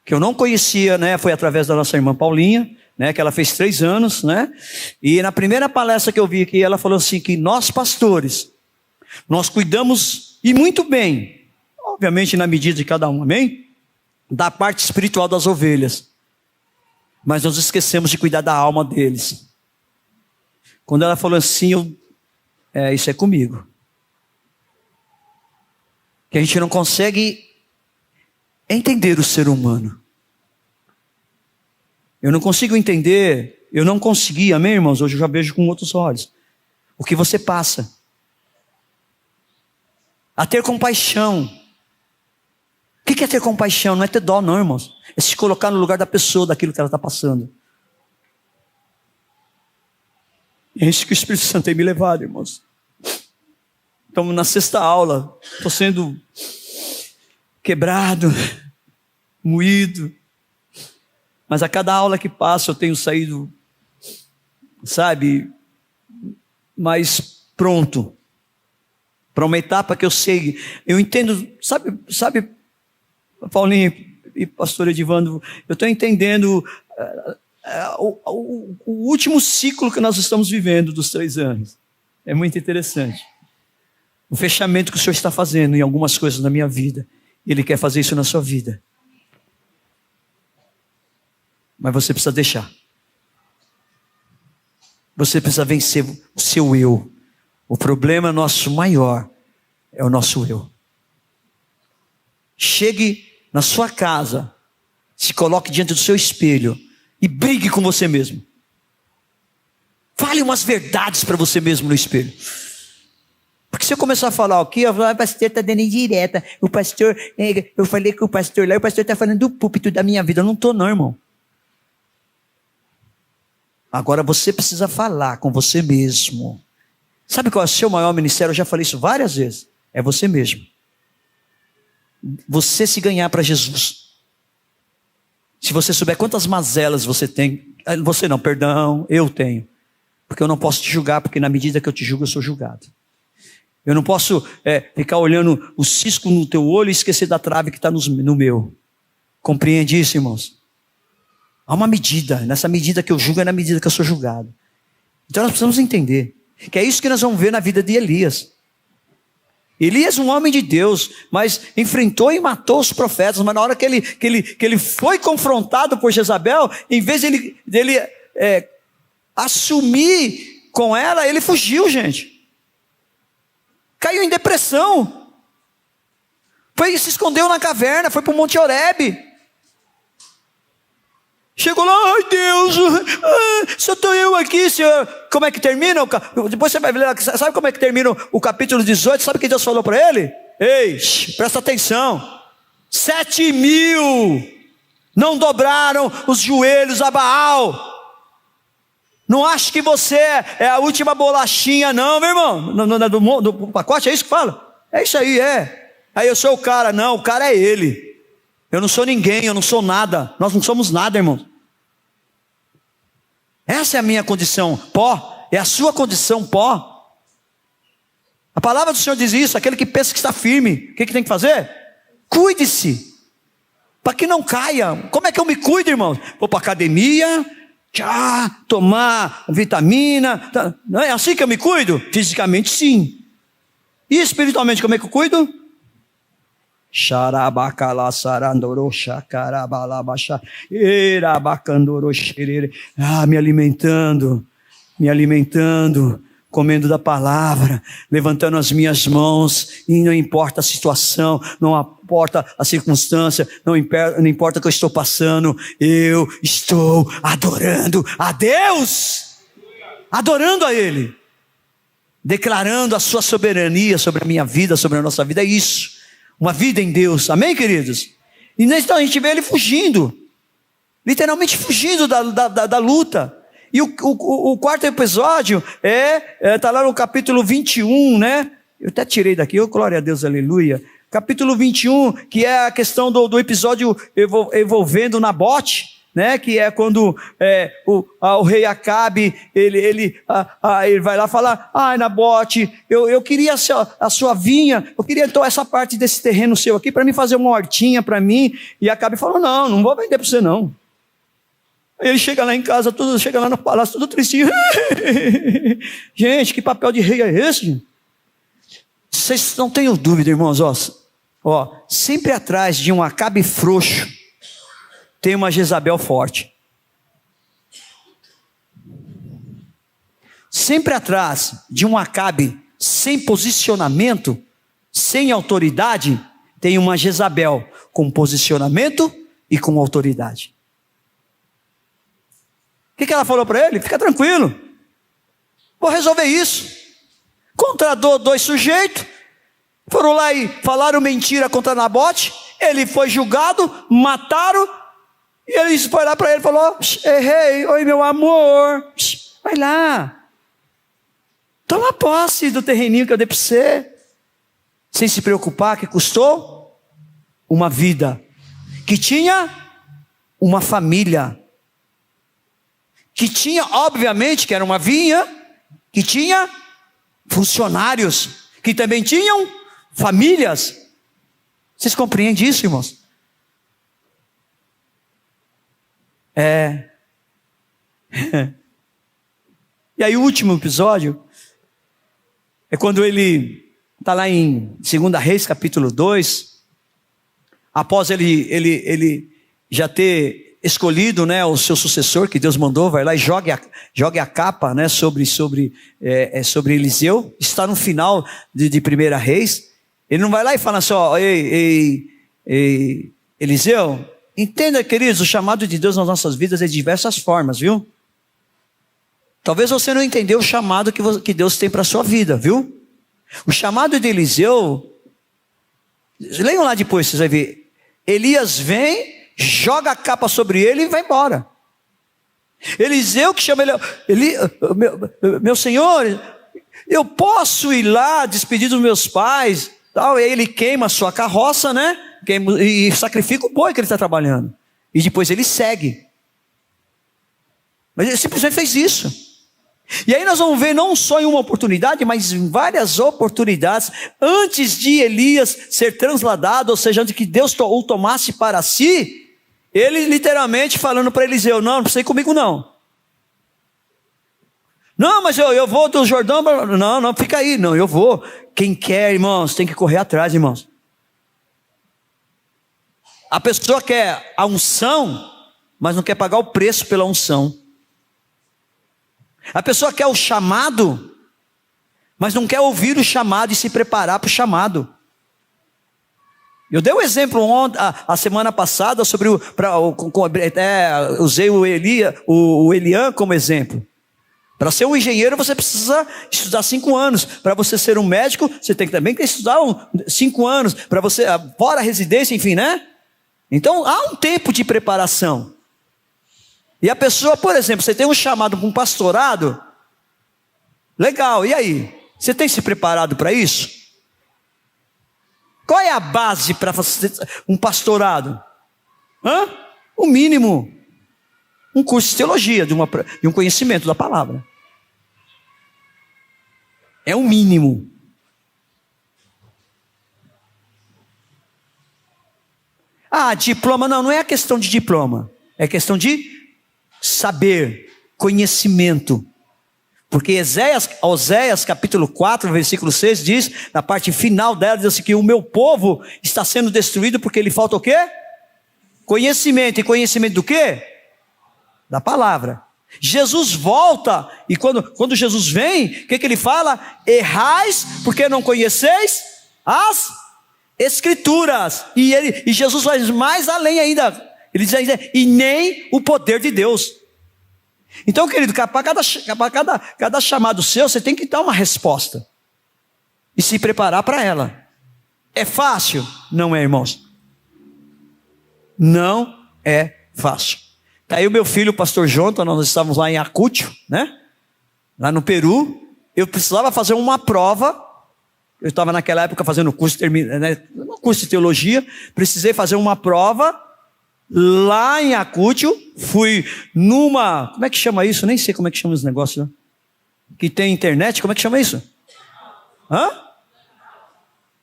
que eu não conhecia, né? Foi através da nossa irmã Paulinha, né? Que ela fez 3 anos, né? E na primeira palestra que eu vi aqui, ela falou assim, que nós pastores, nós cuidamos, e muito bem, obviamente na medida de cada um, amém? Da parte espiritual das ovelhas, mas nós esquecemos de cuidar da alma deles. Quando ela falou assim, isso é comigo. Que a gente não consegue é entender o ser humano. Eu não consigo entender, eu não consegui, amém, irmãos? Hoje eu já vejo com outros olhos o que você passa. A ter compaixão. O que é ter compaixão? Não é ter dó, não, irmãos. É se colocar no lugar da pessoa, daquilo que ela está passando. É isso que o Espírito Santo tem me levado, irmãos. Estamos na 6ª aula. Estou sendo quebrado, moído. Mas a cada aula que passa eu tenho saído, sabe, mais pronto. Para uma etapa que eu sei. Eu entendo, sabe, Paulinho e pastor Edivando, eu estou entendendo o último ciclo que nós estamos vivendo dos 3 anos. É muito interessante. O fechamento que o Senhor está fazendo em algumas coisas na minha vida. Ele quer fazer isso na sua vida. Mas você precisa deixar. Você precisa vencer o seu eu. O problema nosso maior é o nosso eu. Chegue na sua casa, se coloque diante do seu espelho e brigue com você mesmo. Fale umas verdades para você mesmo no espelho. Porque se eu começar a falar aqui, o pastor está dando indireta. O pastor, eu falei com o pastor lá, o pastor está falando do púlpito da minha vida. Eu não estou não, irmão. Agora você precisa falar com você mesmo. Sabe qual é o seu maior ministério? Eu já falei isso várias vezes. É você mesmo. Você se ganhar para Jesus. Se você souber quantas mazelas você tem. Você não, perdão, eu tenho. Porque eu não posso te julgar, porque na medida que eu te julgo, eu sou julgado. Eu não posso ficar olhando o cisco no teu olho e esquecer da trave que está no meu. Compreende isso, irmãos? Há uma medida. Nessa medida que eu julgo é na medida que eu sou julgado. Então nós precisamos entender que é isso que nós vamos ver na vida de Elias. Elias, um homem de Deus, mas enfrentou e matou os profetas. Mas na hora que ele foi confrontado por Jezabel, em vez dele assumir com ela, ele fugiu, gente. Caiu em depressão. Se escondeu na caverna, foi para o Monte Horebe. Chegou lá, ai Deus, só estou eu aqui, Senhor. Como é que termina? Depois você vai ver, sabe como é que termina o capítulo 18? Sabe o que Deus falou para ele? Ei, presta atenção. 7.000 não dobraram os joelhos a Baal. Não acho que você é a última bolachinha não, meu irmão. Do pacote, é isso que fala? É isso aí, é. Aí eu sou o cara. Não, o cara é ele. Eu não sou ninguém, eu não sou nada. Nós não somos nada, irmão. Essa é a minha condição, pó. É a sua condição, pó. A palavra do Senhor diz isso. Aquele que pensa que está firme, o que tem que fazer? Cuide-se, para que não caia. Como é que eu me cuido, irmão? Vou para a academia, tomar vitamina. Não é assim que eu me cuido? Fisicamente sim. E espiritualmente como é que eu cuido? Me alimentando, comendo da palavra, levantando as minhas mãos, e não importa a situação, não importa a circunstância, não importa o que eu estou passando, eu estou adorando a Deus, adorando a Ele, declarando a sua soberania sobre a minha vida, sobre a nossa vida. É isso. Uma vida em Deus, amém, queridos? E então a gente vê ele fugindo, literalmente fugindo da luta. E o quarto episódio está lá no capítulo 21, né? Eu até tirei daqui, glória a Deus, aleluia. Capítulo 21, que é a questão do episódio envolvendo Nabote, né? Que é quando o rei Acabe, ele vai lá falar, Nabote, eu queria a sua vinha, eu queria então essa parte desse terreno seu aqui, para mim fazer uma hortinha para mim. E Acabe falou, não vou vender para você não. Aí ele chega lá em casa, chega lá no palácio, tudo tristinho. Gente, que papel de rei é esse? Vocês não tenham dúvida, irmãos, sempre atrás de um Acabe frouxo, tem uma Jezabel forte. Sempre atrás de um Acabe sem posicionamento, sem autoridade, tem uma Jezabel com posicionamento e com autoridade. O que ela falou para ele? Fica tranquilo, vou resolver isso. Contratou 2 sujeitos, foram lá e falaram mentira contra Nabote, ele foi julgado, mataram, e ele foi lá para ele e falou: errei, oi meu amor, vai lá, toma posse do terreninho que eu dei para você, sem se preocupar que custou uma vida, que tinha uma família, que tinha, obviamente, que era uma vinha, que tinha funcionários, que também tinham famílias. Vocês compreendem isso, irmãos? E aí o último episódio é quando ele está lá em 2 Reis capítulo 2, após ele já ter escolhido, né, o seu sucessor, que Deus mandou, vai lá e jogue a capa, né, sobre Eliseu. Está no final de 1 Reis. Ele não vai lá e fala assim: ó, Eliseu, entenda, queridos, o chamado de Deus nas nossas vidas é de diversas formas, viu? Talvez você não entendeu o chamado que Deus tem para a sua vida, viu? O chamado de Eliseu, leiam lá depois, vocês vão ver. Elias vem, joga a capa sobre ele e vai embora. Eliseu que chama ele, meu senhor, eu posso ir lá despedir dos meus pais, tal. E aí ele queima a sua carroça, né? E sacrifica o boi que ele está trabalhando. E depois ele segue. Mas ele simplesmente fez isso. E aí nós vamos ver não só em uma oportunidade, mas em várias oportunidades, antes de Elias ser transladado, ou seja, antes que Deus o tomasse para si, ele literalmente falando para Eliseu: não precisa ir comigo não. Não, mas eu vou do Jordão, não, fica aí, não, eu vou. Quem quer, irmãos, tem que correr atrás, irmãos. A pessoa quer a unção, mas não quer pagar o preço pela unção. A pessoa quer o chamado, mas não quer ouvir o chamado e se preparar para o chamado. Eu dei um exemplo a semana passada sobre usei o Eliã como exemplo. Para ser um engenheiro você precisa estudar 5 anos. Para você ser um médico, você tem que também estudar 5 anos. Para você, fora a residência, enfim, né? Então há um tempo de preparação. E a pessoa, por exemplo, você tem um chamado para um pastorado, legal, e aí? Você tem se preparado para isso? Qual é a base para um pastorado? O mínimo, um curso de teologia, de um conhecimento da palavra. É o mínimo. Diploma, não é a questão de diploma, é questão de saber, conhecimento. Porque Oséias capítulo 4, versículo 6 diz, na parte final dela, diz assim, que o meu povo está sendo destruído porque lhe falta o quê? Conhecimento. E conhecimento do quê? Da palavra. Jesus volta, e quando Jesus vem, o que ele fala? Errais porque não conheceis as Escrituras. E Jesus vai mais além ainda. Ele diz ainda, e nem o poder de Deus. Então, querido, para cada chamado seu, você tem que dar uma resposta. E se preparar para ela. É fácil? Não é, irmãos. Não é fácil. Aí o meu filho, o pastor Jonathan, nós estávamos lá em Acúcio, né? Lá no Peru. Eu precisava fazer uma prova. Eu estava naquela época fazendo curso de teologia. Precisei fazer uma prova. Lá em Acúcio, fui numa... Como é que chama isso? Nem sei como é que chama esse negócio, né? Que tem internet, como é que chama isso?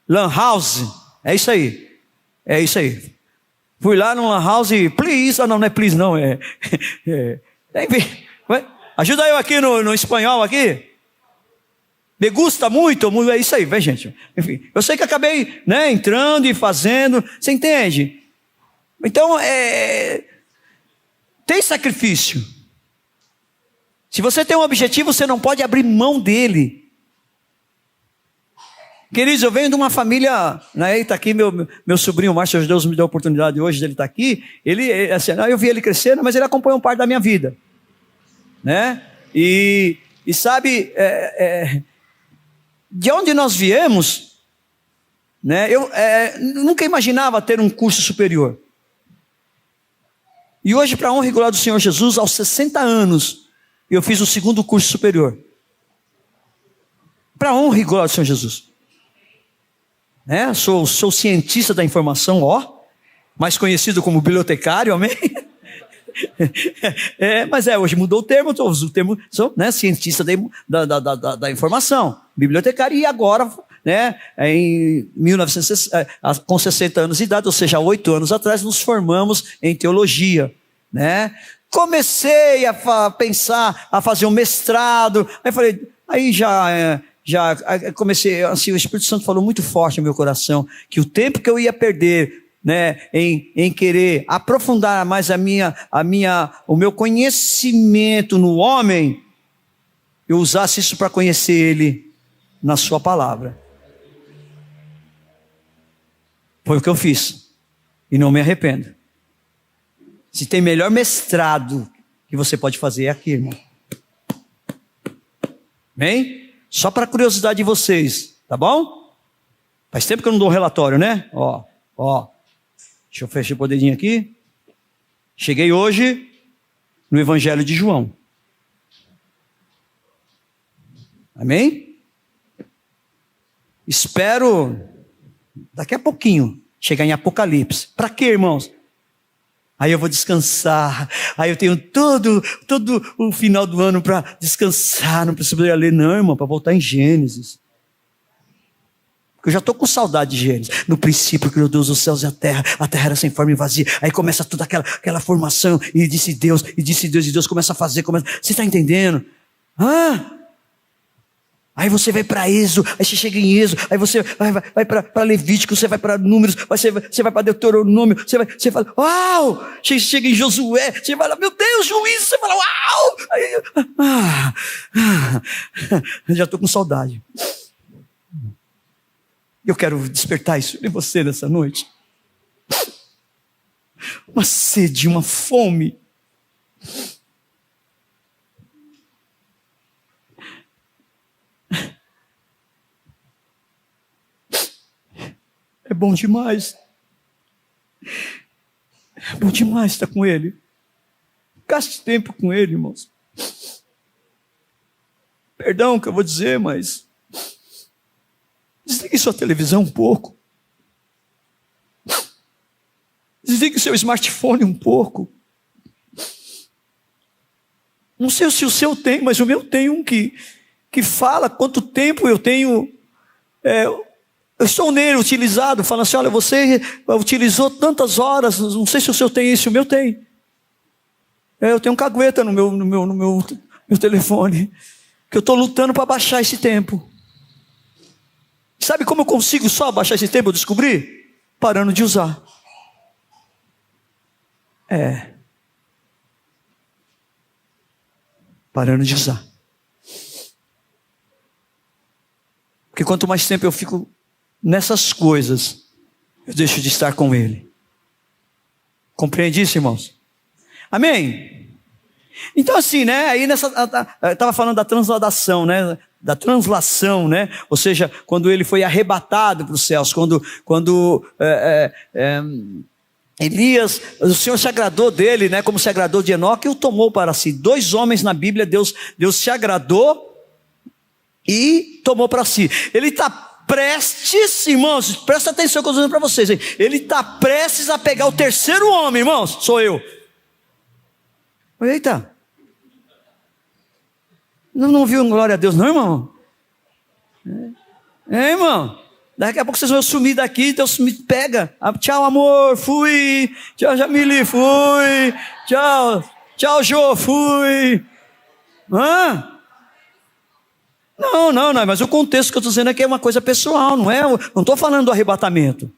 Lan House. É isso aí. É isso aí. Fui lá no Lan House e... Please. Não é please, não. Ajuda eu aqui no espanhol aqui. Me gusta muito. É isso aí, vai, gente. Enfim, eu sei que acabei, né, entrando e fazendo. Você entende? Então, tem sacrifício. Se você tem um objetivo, você não pode abrir mão dele. Queridos, eu venho de uma família, né, está aqui meu sobrinho Márcio, Deus me deu a oportunidade hoje dele estar aqui. Ele, assim, eu vi ele crescendo, mas ele acompanhou parte da minha vida, né? E sabe, de onde nós viemos, né? Eu nunca imaginava ter um curso superior. E hoje, para a honra e glória do Senhor Jesus, aos 60 anos, eu fiz o 2º curso superior. Para a honra e glória do Senhor Jesus. Né? Sou cientista da informação, mais conhecido como bibliotecário, amém? Mas hoje mudou o termo, sou, né, cientista da informação, bibliotecário, e agora, né, em 1960, com 60 anos de idade, ou seja, 8 anos atrás, nos formamos em teologia, né? Comecei a pensar, a fazer um mestrado, aí já comecei, assim, o Espírito Santo falou muito forte no meu coração, que o tempo que eu ia perder, né, em querer aprofundar mais o meu conhecimento no homem, eu usasse isso para conhecer Ele na sua palavra. Foi o que eu fiz, e não me arrependo. Se tem melhor mestrado que você pode fazer, é aqui, irmão. Bem? Só para curiosidade de vocês, tá bom? Faz tempo que eu não dou um relatório, né? Deixa eu fechar o dedinho aqui. Cheguei hoje no Evangelho de João. Amém? Espero daqui a pouquinho chegar em Apocalipse. Para quê, irmãos? Aí eu vou descansar. Aí eu tenho todo o final do ano para descansar. Não preciso ler, não, irmão, para voltar em Gênesis. Porque eu já estou com saudade de Gênesis. No princípio criou Deus os céus e a terra era sem forma e vazia. Aí começa toda aquela formação, e disse Deus, e Deus começa a fazer. Você está entendendo? Aí você vai para Êxodo, aí você chega em Êxodo, aí você vai para Levítico, você vai para Números, você vai para Deuteronômio, você fala, uau! Chega em Josué, você fala, meu Deus, Juízo, você fala, uau! Aí, já estou com saudade. Eu quero despertar isso em você nessa noite. Uma sede, uma fome. É bom demais. É bom demais estar com Ele. Gaste tempo com Ele, irmãos. Perdão que eu vou dizer, mas desligue sua televisão um pouco. Desligue seu smartphone um pouco. Não sei se o seu tem, mas o meu tem um que fala quanto tempo eu tenho. Eu estou nele utilizado, falando assim, olha, você utilizou tantas horas, não sei se o seu tem isso, o meu tem. Eu tenho um cagueta no meu telefone, que eu estou lutando para baixar esse tempo. Sabe como eu consigo só baixar esse tempo? Eu descobri? Parando de usar. Parando de usar. Porque quanto mais tempo eu fico nessas coisas, eu deixo de estar com Ele. Compreende isso, irmãos? Amém? Então assim, né? Aí eu estava falando da transladação, né? Da translação, né? Ou seja, quando ele foi arrebatado para os céus, quando Elias, o Senhor se agradou dele, né? Como se agradou de Enoque, e o tomou para si. 2 homens na Bíblia, Deus se agradou e tomou para si. Ele está prestes, irmãos, presta atenção que eu estou dizendo para vocês, hein? Ele está prestes a pegar o 3º homem, irmãos, sou eu. Eita, não viu glória a Deus não, irmão? Irmão, daqui a pouco vocês vão sumir daqui, Deus me pega. Tchau, amor, fui. Tchau, Jamile, fui. Tchau, Jô, fui. Não, mas o contexto que eu estou dizendo aqui é uma coisa pessoal, não estou falando do arrebatamento.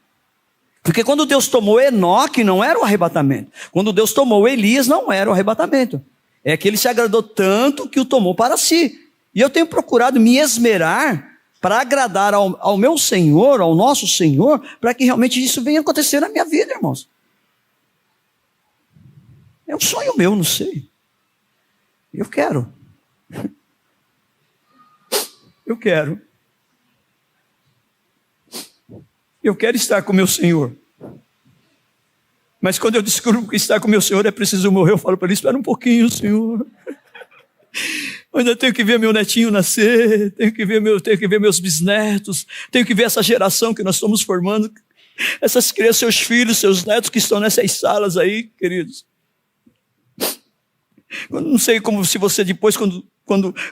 Porque quando Deus tomou Enoque, não era o arrebatamento. Quando Deus tomou Elias, não era o arrebatamento. É que ele se agradou tanto que o tomou para si. E eu tenho procurado me esmerar para agradar ao meu Senhor, ao nosso Senhor, para que realmente isso venha acontecer na minha vida, irmãos. É um sonho meu, não sei. Eu quero. Eu quero. Eu quero estar com o meu Senhor. Mas quando eu descubro que estar com o meu Senhor é preciso morrer, eu falo para ele, espera um pouquinho, Senhor. Eu ainda tenho que ver meu netinho nascer, tenho que ver meus bisnetos, tenho que ver essa geração que nós estamos formando, essas crianças, seus filhos, seus netos que estão nessas salas aí, queridos. Eu não sei como se você depois,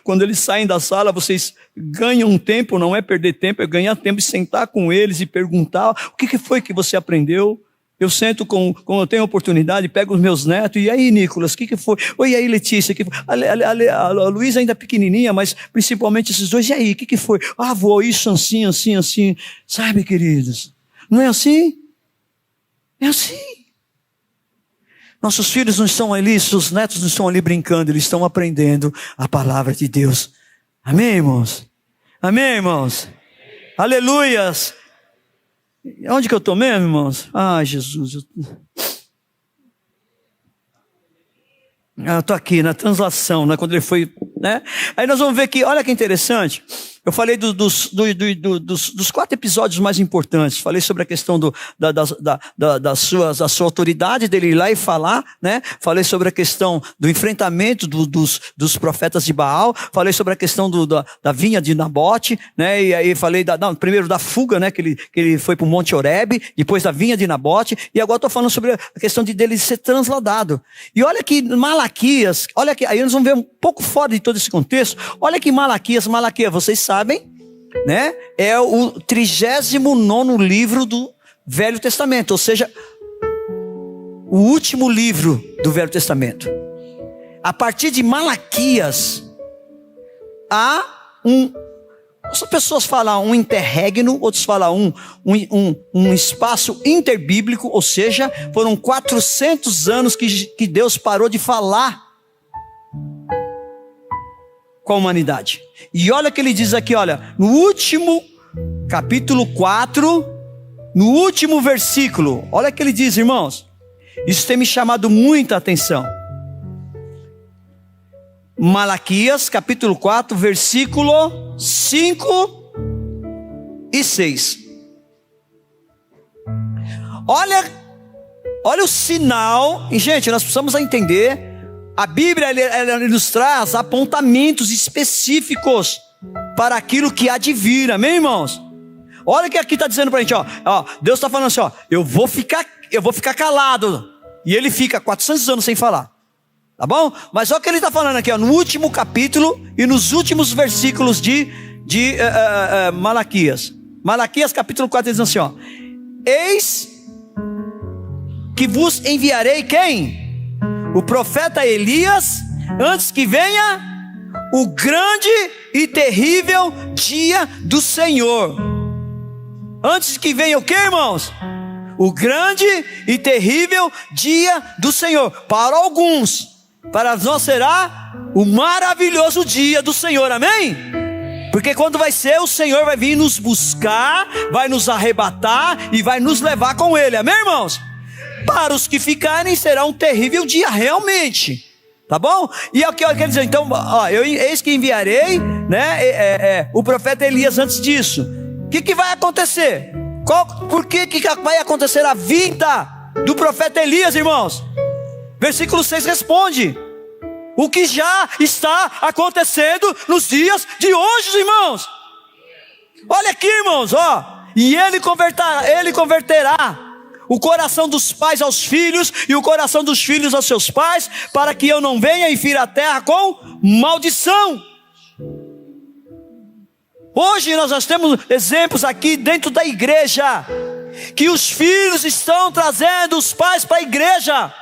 quando eles saem da sala, vocês ganham um tempo, não é perder tempo, é ganhar tempo de sentar com eles e perguntar o que foi que você aprendeu. Eu sento quando eu tenho oportunidade, pego os meus netos, e aí, Nicolas, o que foi? Oi, e aí, Letícia? A Luísa ainda é pequenininha, mas principalmente esses dois, e aí, o que foi? Ah, vou isso assim, assim, assim. Sabe, queridos? Não é assim? É assim. Nossos filhos não estão ali, seus netos não estão ali brincando, eles estão aprendendo a palavra de Deus. Amém, irmãos? Amém, irmãos? Aleluias! Onde que eu estou mesmo, irmãos? Ah, Jesus. Eu estou aqui na translação, né? Quando ele foi, né? Aí nós vamos ver que, olha que interessante. Eu falei dos 4 episódios mais importantes. Falei sobre a questão da sua autoridade dele ir lá e falar, né? Falei sobre a questão do enfrentamento dos profetas de Baal. Falei sobre a questão da vinha de Nabote, né? E aí falei primeiro da fuga, né? Que ele foi para o Monte Horebe, depois da vinha de Nabote. E agora estou falando sobre a questão dele ser transladado. E olha que Malaquias, olha que aí nós vamos ver um pouco fora de todo esse contexto. Olha que Malaquias, vocês sabem, né? É o 39º livro do Velho Testamento, ou seja, o último livro do Velho Testamento. A partir de Malaquias há as pessoas falam um interregno, outros falam um espaço interbíblico, ou seja, foram 400 anos que Deus parou de falar com a humanidade. E olha o que ele diz aqui, olha, no último capítulo 4, no último versículo, olha o que ele diz, irmãos. Isso tem me chamado muita atenção. Malaquias, capítulo 4, versículo 5 e 6. Olha o sinal, e gente, nós precisamos entender. A Bíblia ela nos traz apontamentos específicos para aquilo que há de vir, amém, irmãos? Olha o que aqui está dizendo para a gente, ó, Deus está falando assim, ó, eu vou ficar calado, e ele fica 400 anos sem falar, tá bom? Mas olha o que ele está falando aqui, ó, no último capítulo e nos últimos versículos de Malaquias. Malaquias capítulo 4 diz assim, ó, eis que vos enviarei quem? O profeta Elias, antes que venha o grande e terrível dia do Senhor. Antes que venha o que, irmãos? O grande e terrível dia do Senhor. Para alguns, para nós será o maravilhoso dia do Senhor, amém? Porque quando vai ser, o Senhor vai vir nos buscar, vai nos arrebatar e vai nos levar com Ele, amém, irmãos? Para os que ficarem será um terrível dia, realmente, tá bom? E é o que eu quero dizer, então, eis que enviarei, né, o profeta Elias antes disso. O que vai acontecer? Por que vai acontecer a vinda do profeta Elias, irmãos? Versículo 6 responde: o que já está acontecendo nos dias de hoje, irmãos. Olha aqui, irmãos, e ele converterá o coração dos pais aos filhos e o coração dos filhos aos seus pais, para que eu não venha e fira a terra com maldição. Hoje nós temos exemplos aqui dentro da igreja, que os filhos estão trazendo os pais para a igreja.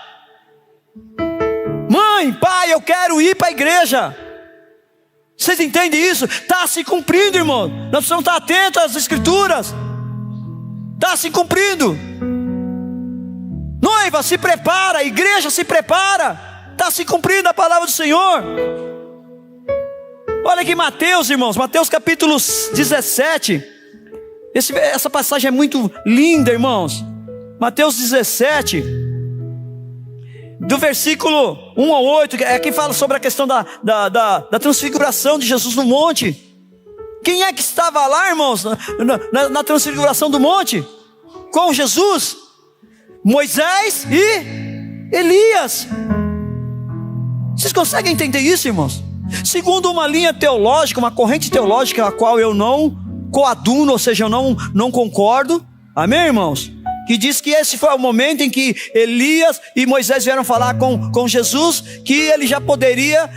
Mãe, pai, eu quero ir para a igreja. Vocês entendem isso? Está se cumprindo, irmão. Nós precisamos estar atentos às escrituras. Está se cumprindo. Noiva, se prepara, a igreja se prepara. Está se cumprindo a palavra do Senhor. Olha aqui Mateus, irmãos, Mateus capítulo 17. Essa passagem é muito linda, irmãos. Mateus 17, do versículo 1 ao 8, que fala sobre a questão da transfiguração de Jesus no monte. Quem é que estava lá, irmãos, na transfiguração do monte? Com Jesus? Moisés e Elias. Vocês conseguem entender isso, irmãos? Segundo uma linha teológica, uma corrente teológica a qual eu não coaduno, ou seja, eu não concordo. Amém, irmãos? Que diz que esse foi o momento em que Elias e Moisés vieram falar com Jesus, que ele já poderia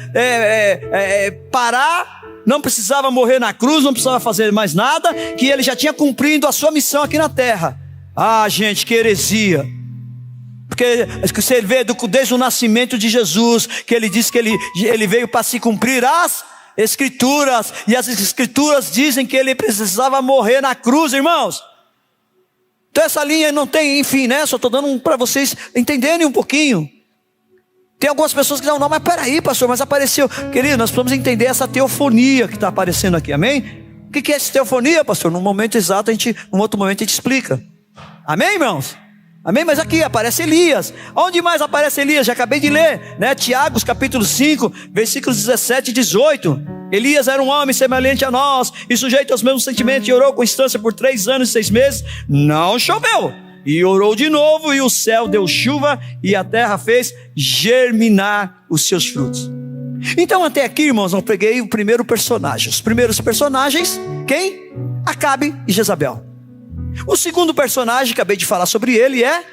parar, não precisava morrer na cruz, não precisava fazer mais nada, que ele já tinha cumprido a sua missão aqui na terra. Ah, gente, que heresia. Porque você vê desde o nascimento de Jesus, que ele disse que ele veio para se cumprir as Escrituras, e as Escrituras dizem que ele precisava morrer na cruz, irmãos. Então essa linha não tem, enfim, né? Só estou dando para vocês entenderem um pouquinho. Tem algumas pessoas que não, mas peraí, pastor, mas apareceu. Querido, nós precisamos entender essa teofonia que está aparecendo aqui, amém? O que é essa teofonia, pastor? No momento exato, num outro momento a gente explica. Amém, irmãos? Amém? Mas aqui aparece Elias. Onde mais aparece Elias? Já acabei de ler, né? Tiago capítulo 5, versículos 17 e 18. Elias era um homem semelhante a nós, e sujeito aos mesmos sentimentos, e orou com instância por 3 anos e 6 meses. Não choveu. E orou de novo, e o céu deu chuva, e a terra fez germinar os seus frutos. Então até aqui, irmãos, eu peguei o primeiro personagem. Os primeiros personagens, quem? Acabe e Jezabel. O segundo personagem, acabei de falar sobre ele, é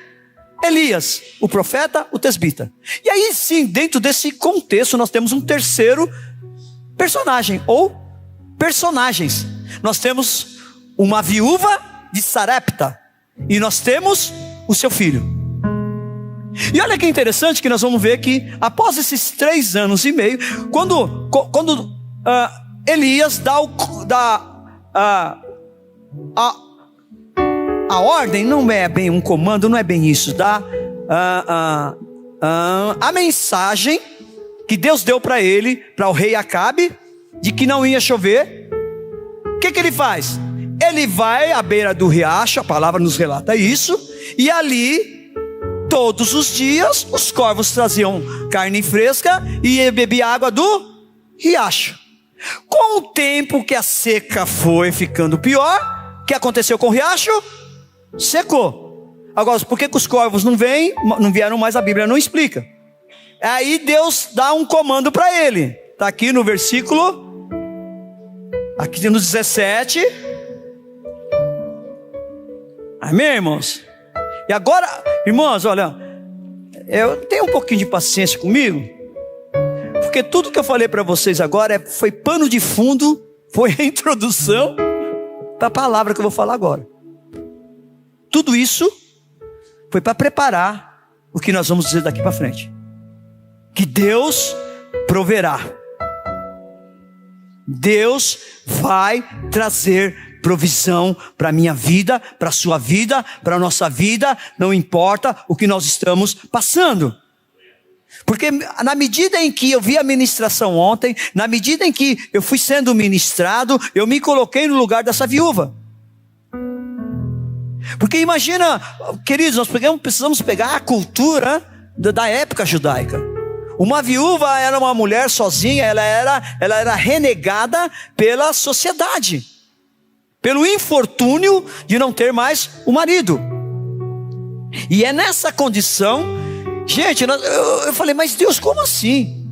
Elias, o profeta, o tesbita. E aí sim, dentro desse contexto, nós temos um terceiro personagem, ou personagens. Nós temos uma viúva de Sarepta, e nós temos o seu filho. E olha que interessante que nós vamos ver que após esses 3 anos e meio, quando Elias a ordem, não é bem um comando, não é bem isso, dá a mensagem que Deus deu para ele, para o rei Acabe, de que não ia chover. O que ele faz? Ele vai à beira do riacho, a palavra nos relata isso, e ali, todos os dias, os corvos traziam carne fresca e ele bebia água do riacho. Com o tempo que a seca foi ficando pior, o que aconteceu com o riacho? Secou. Agora, por que os corvos não vieram mais? A Bíblia não explica. Aí Deus dá um comando para ele. Está aqui no versículo, aqui no 17. Amém, irmãos? E agora, irmãos, olha, tenho um pouquinho de paciência comigo, porque tudo que eu falei para vocês agora foi pano de fundo, foi a introdução da palavra que eu vou falar agora. Tudo isso foi para preparar o que nós vamos dizer daqui para frente. Que Deus proverá. Deus vai trazer provisão para a minha vida, para a sua vida, para a nossa vida, não importa o que nós estamos passando. Porque na medida em que eu vi a ministração ontem, na medida em que eu fui sendo ministrado, eu me coloquei no lugar dessa viúva. Porque imagina, queridos, nós precisamos pegar a cultura da época judaica. Uma viúva era uma mulher sozinha, ela era renegada pela sociedade, pelo infortúnio de não ter mais o marido. E é nessa condição, gente, eu falei, mas Deus, como assim?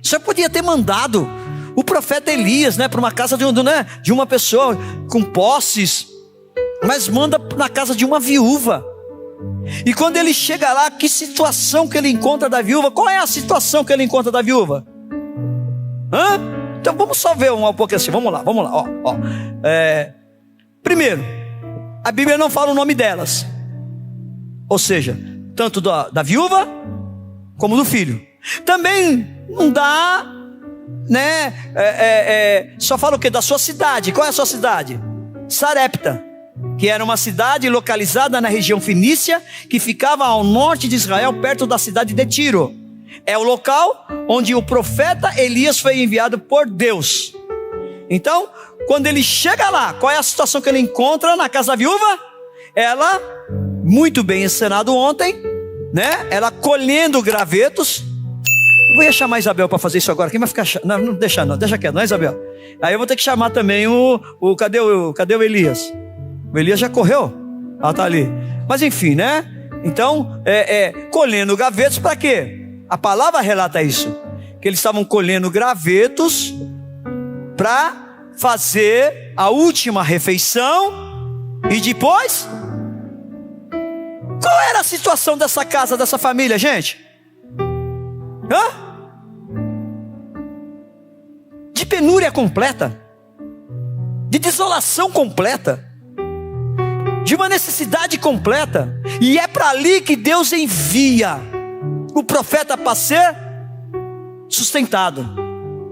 O Senhor podia ter mandado o profeta Elias, né, para uma casa de uma pessoa com posses, mas manda na casa de uma viúva. E quando ele chega lá, que situação que ele encontra da viúva? Qual é a situação que ele encontra da viúva? Então vamos só ver um pouco assim, vamos lá, ó. Primeiro, a Bíblia não fala o nome delas, ou seja, tanto da viúva como do filho. Também não dá, né? Só fala o quê? Da sua cidade. Qual é a sua cidade? Sarepta, que era uma cidade localizada na região fenícia, que ficava ao norte de Israel, perto da cidade de Tiro. é o local onde o profeta Elias foi enviado por Deus. Então, quando ele chega lá, qual é a situação que ele encontra na casa da viúva? Ela, muito bem encenado ontem, né? Ela colhendo gravetos. Eu ia chamar a Isabel para fazer isso agora. Quem vai ficar? Não, deixa quieto, não é, Isabel? Aí eu vou ter que chamar também cadê o Elias? O Elias já correu? Ah, tá ali. Mas enfim, né? Então, colhendo gravetos para quê? A palavra relata isso, que eles estavam colhendo gravetos para fazer a última refeição. E depois, qual era a situação dessa casa, dessa família, gente? De penúria completa, de desolação completa, de uma necessidade completa. E é para ali que Deus envia o profeta para ser sustentado,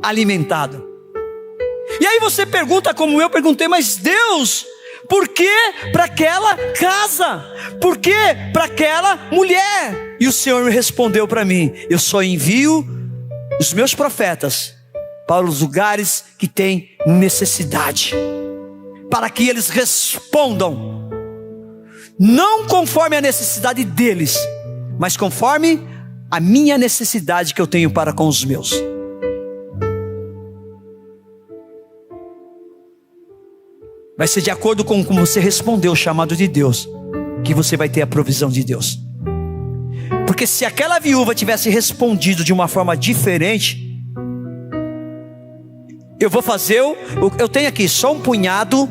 alimentado. E aí você pergunta, como eu perguntei, mas Deus, por que para aquela casa? Por que para aquela mulher? E o Senhor me respondeu para mim: eu só envio os meus profetas para os lugares que têm necessidade, para que eles respondam, não conforme a necessidade deles, mas conforme a minha necessidade que eu tenho para com os meus. Vai ser de acordo com como você respondeu o chamado de Deus, que você vai ter a provisão de Deus. Porque se aquela viúva tivesse respondido de uma forma diferente, eu vou fazer, eu tenho aqui só um punhado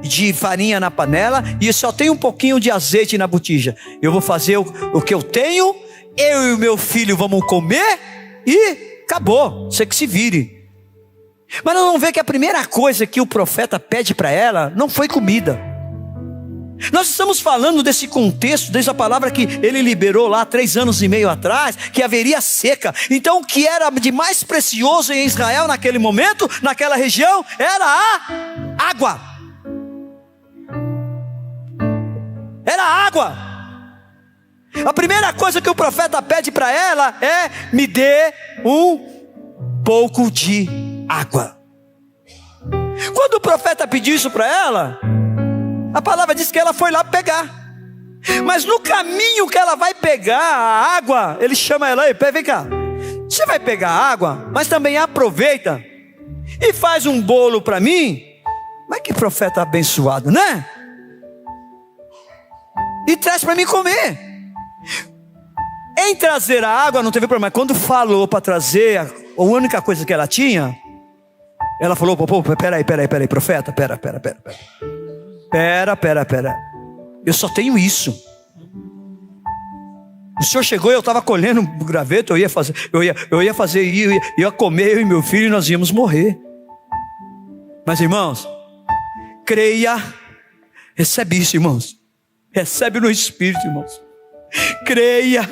de farinha na panela e só tenho um pouquinho de azeite na botija. Eu vou fazer o que eu tenho, eu e o meu filho vamos comer e acabou, você que se vire. Mas não vê que a primeira coisa que o profeta pede para ela não foi comida. Nós estamos falando desse contexto, desde a palavra que ele liberou lá 3 anos e meio atrás, que haveria seca. Então o que era de mais precioso em Israel naquele momento, naquela região, era a água. Era a água. A primeira coisa que o profeta pede para ela é: me dê um pouco de água. Quando o profeta pediu isso para ela, a palavra diz que ela foi lá pegar. Mas no caminho que ela vai pegar a água, ele chama ela: aí, vem cá, você vai pegar a água, mas também aproveita e faz um bolo para mim. Mas que profeta abençoado, né? E traz para mim comer. Em trazer a água não teve problema. Quando falou para trazer a única coisa que ela tinha, ela falou: pô, peraí, profeta, pera. Pera. Eu só tenho isso. O senhor chegou e eu estava colhendo o graveto, eu ia comer, eu e meu filho, e nós íamos morrer. Mas irmãos, creia, recebe isso, irmãos. Recebe no Espírito, irmãos. Creia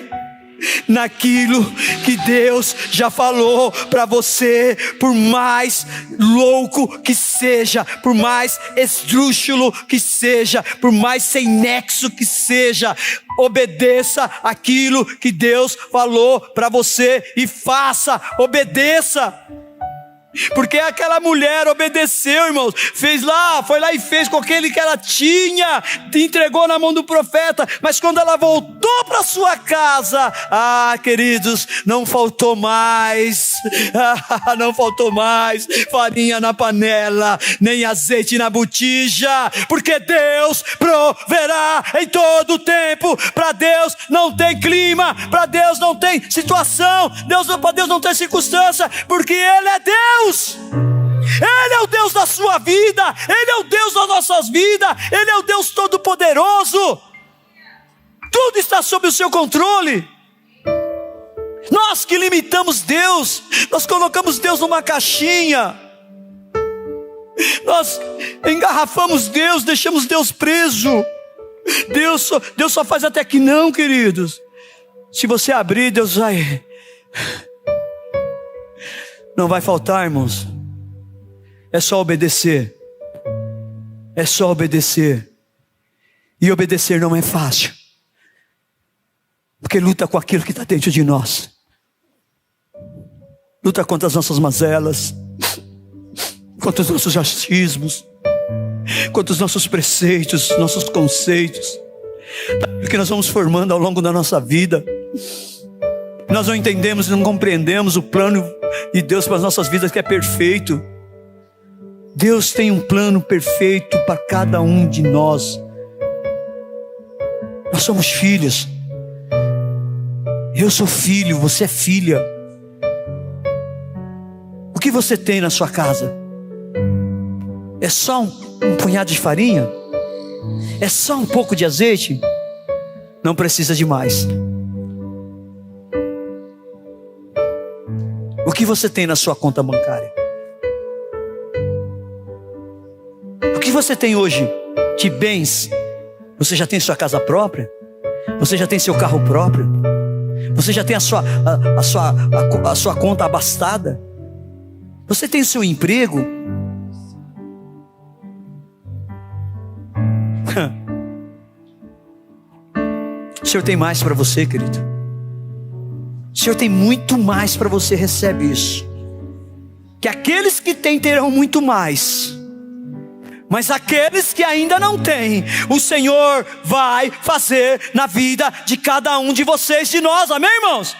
naquilo que Deus já falou para você. Por mais louco que seja, por mais esdrúxulo que seja, por mais sem nexo que seja, obedeça aquilo que Deus falou para você e faça, obedeça. Porque aquela mulher obedeceu, irmãos, foi lá e fez com aquele que ela tinha, entregou na mão do profeta. Mas quando ela voltou para sua casa, queridos, não faltou mais farinha na panela, nem azeite na botija, porque Deus proverá em todo o tempo. Para Deus não tem clima, para Deus não tem situação, para Deus não tem circunstância, porque Ele é Deus. Ele é o Deus da sua vida, Ele é o Deus das nossas vidas, Ele é o Deus Todo-Poderoso. Tudo está sob o seu controle. Nós que limitamos Deus, nós colocamos Deus numa caixinha, nós engarrafamos Deus, deixamos Deus preso. Deus só faz até que não, queridos. Se você abrir, Deus vai... Não vai faltar, irmãos. É só obedecer. É só obedecer. E obedecer não é fácil, porque luta com aquilo que está dentro de nós. luta contra as nossas mazelas, contra os nossos achismos, contra os nossos preceitos, nossos conceitos, daquilo que nós vamos formando ao longo da nossa vida. Nós não entendemos e não compreendemos o plano de Deus para as nossas vidas, que é perfeito. Deus tem um plano perfeito para cada um de nós. Nós somos filhos. Eu sou filho, você é filha. O que você tem na sua casa? É só um punhado de farinha? É só um pouco de azeite? Não precisa de mais. O que você tem na sua conta bancária? O que você tem hoje de bens? Você já tem sua casa própria? Você já tem seu carro próprio? Você já tem a sua conta abastada? Você tem o seu emprego? O Senhor tem mais para você, querido. O Senhor tem muito mais para você, recebe isso. Que aqueles que têm terão muito mais, mas aqueles que ainda não têm, o Senhor vai fazer na vida de cada um de vocês, de nós, amém, irmãos?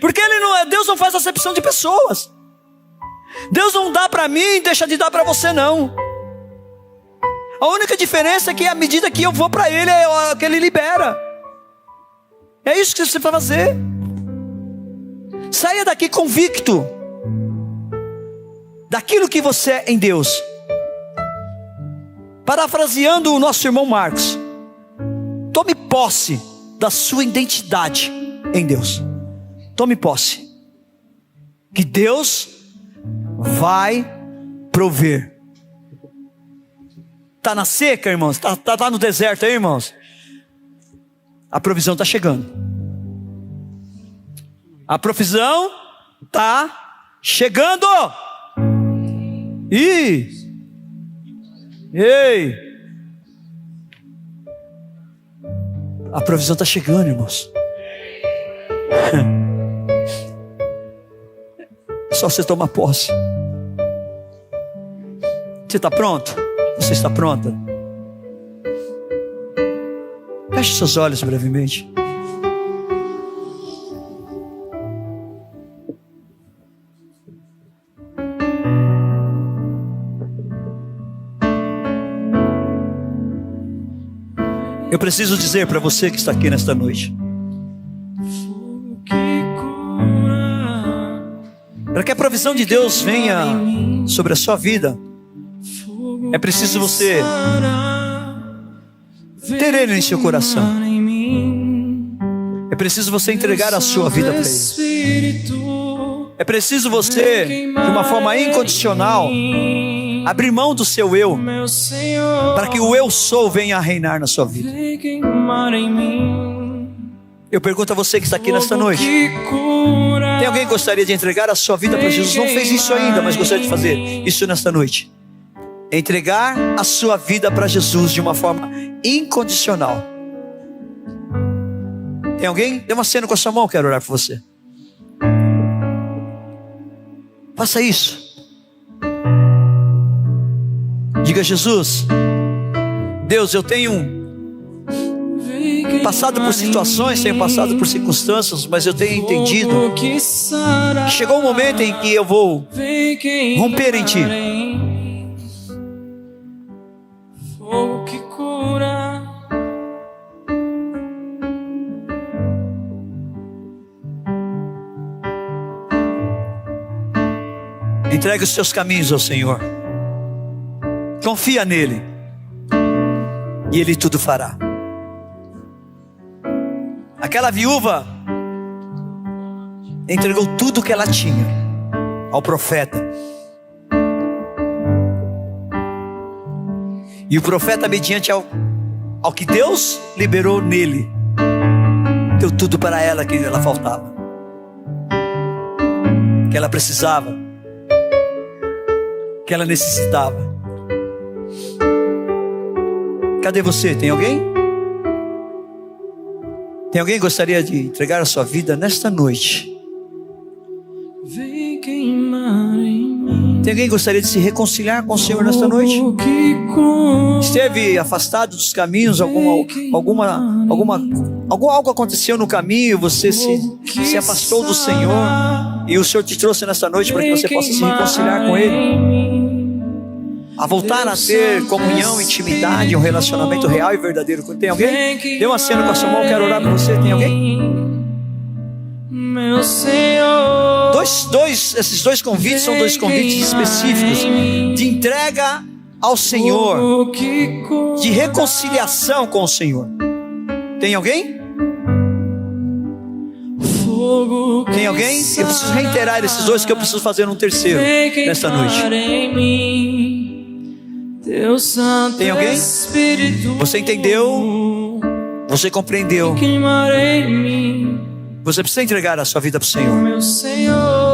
Porque Deus não faz acepção de pessoas. Deus não dá para mim e deixa de dar para você, não. A única diferença é que à medida que eu vou para Ele, é que Ele libera. É isso que você vai fazer. Saia daqui convicto daquilo que você é em Deus. Parafraseando o nosso irmão Marcos, tome posse da sua identidade em Deus. Tome posse, que Deus vai prover. Está na seca, irmãos? Está no deserto aí, irmãos? A provisão está chegando. A provisão está chegando. Ei! A provisão está chegando, irmãos. É só você tomar posse. Você está pronto? Você está pronta? Feche seus olhos brevemente. Eu preciso dizer para você que está aqui nesta noite, para que a provisão de Deus venha sobre a sua vida, é preciso você ter Ele em seu coração. É preciso você entregar a sua vida para Ele. É preciso você, de uma forma incondicional, abrir mão do seu eu, para que o eu sou venha a reinar na sua vida. Eu pergunto a você que está aqui nesta noite: tem alguém que gostaria de entregar a sua vida para Jesus? Não fez isso ainda, mas gostaria de fazer isso nesta noite. Entregar a sua vida para Jesus de uma forma incondicional. Tem alguém? Dê uma cena com a sua mão, quero orar por você. Faça isso. Diga: Jesus, Deus, eu tenho passado por situações, tenho passado por circunstâncias, mas eu tenho entendido que chegou um momento em que eu vou romper em Ti. Fogo que cura. Entregue os seus caminhos ao Senhor. Confia nele e Ele tudo fará. Aquela viúva entregou tudo que ela tinha ao profeta. E o profeta, mediante ao que Deus liberou nele, deu tudo para ela que ela faltava, que ela precisava, que ela necessitava. Cadê você? Tem alguém? Tem alguém que gostaria de entregar a sua vida nesta noite? vem queimar em mim. Tem alguém que gostaria de se reconciliar com o Senhor nesta noite? Esteve afastado dos caminhos, algo aconteceu no caminho, você se afastou do Senhor, e o Senhor te trouxe nesta noite para que você possa se reconciliar com Ele, a voltar a ter comunhão, intimidade, um relacionamento real e verdadeiro. Tem alguém? Dê uma cena com a sua mão, quero orar por você. Tem alguém? Meu Senhor, esses dois convites são dois convites específicos de entrega ao Senhor, de reconciliação com o Senhor. Tem alguém? Tem alguém? Eu preciso reiterar esses dois, que eu preciso fazer um terceiro nesta noite. Tem alguém? Você entendeu? Você compreendeu? Você precisa entregar a sua vida para o Senhor.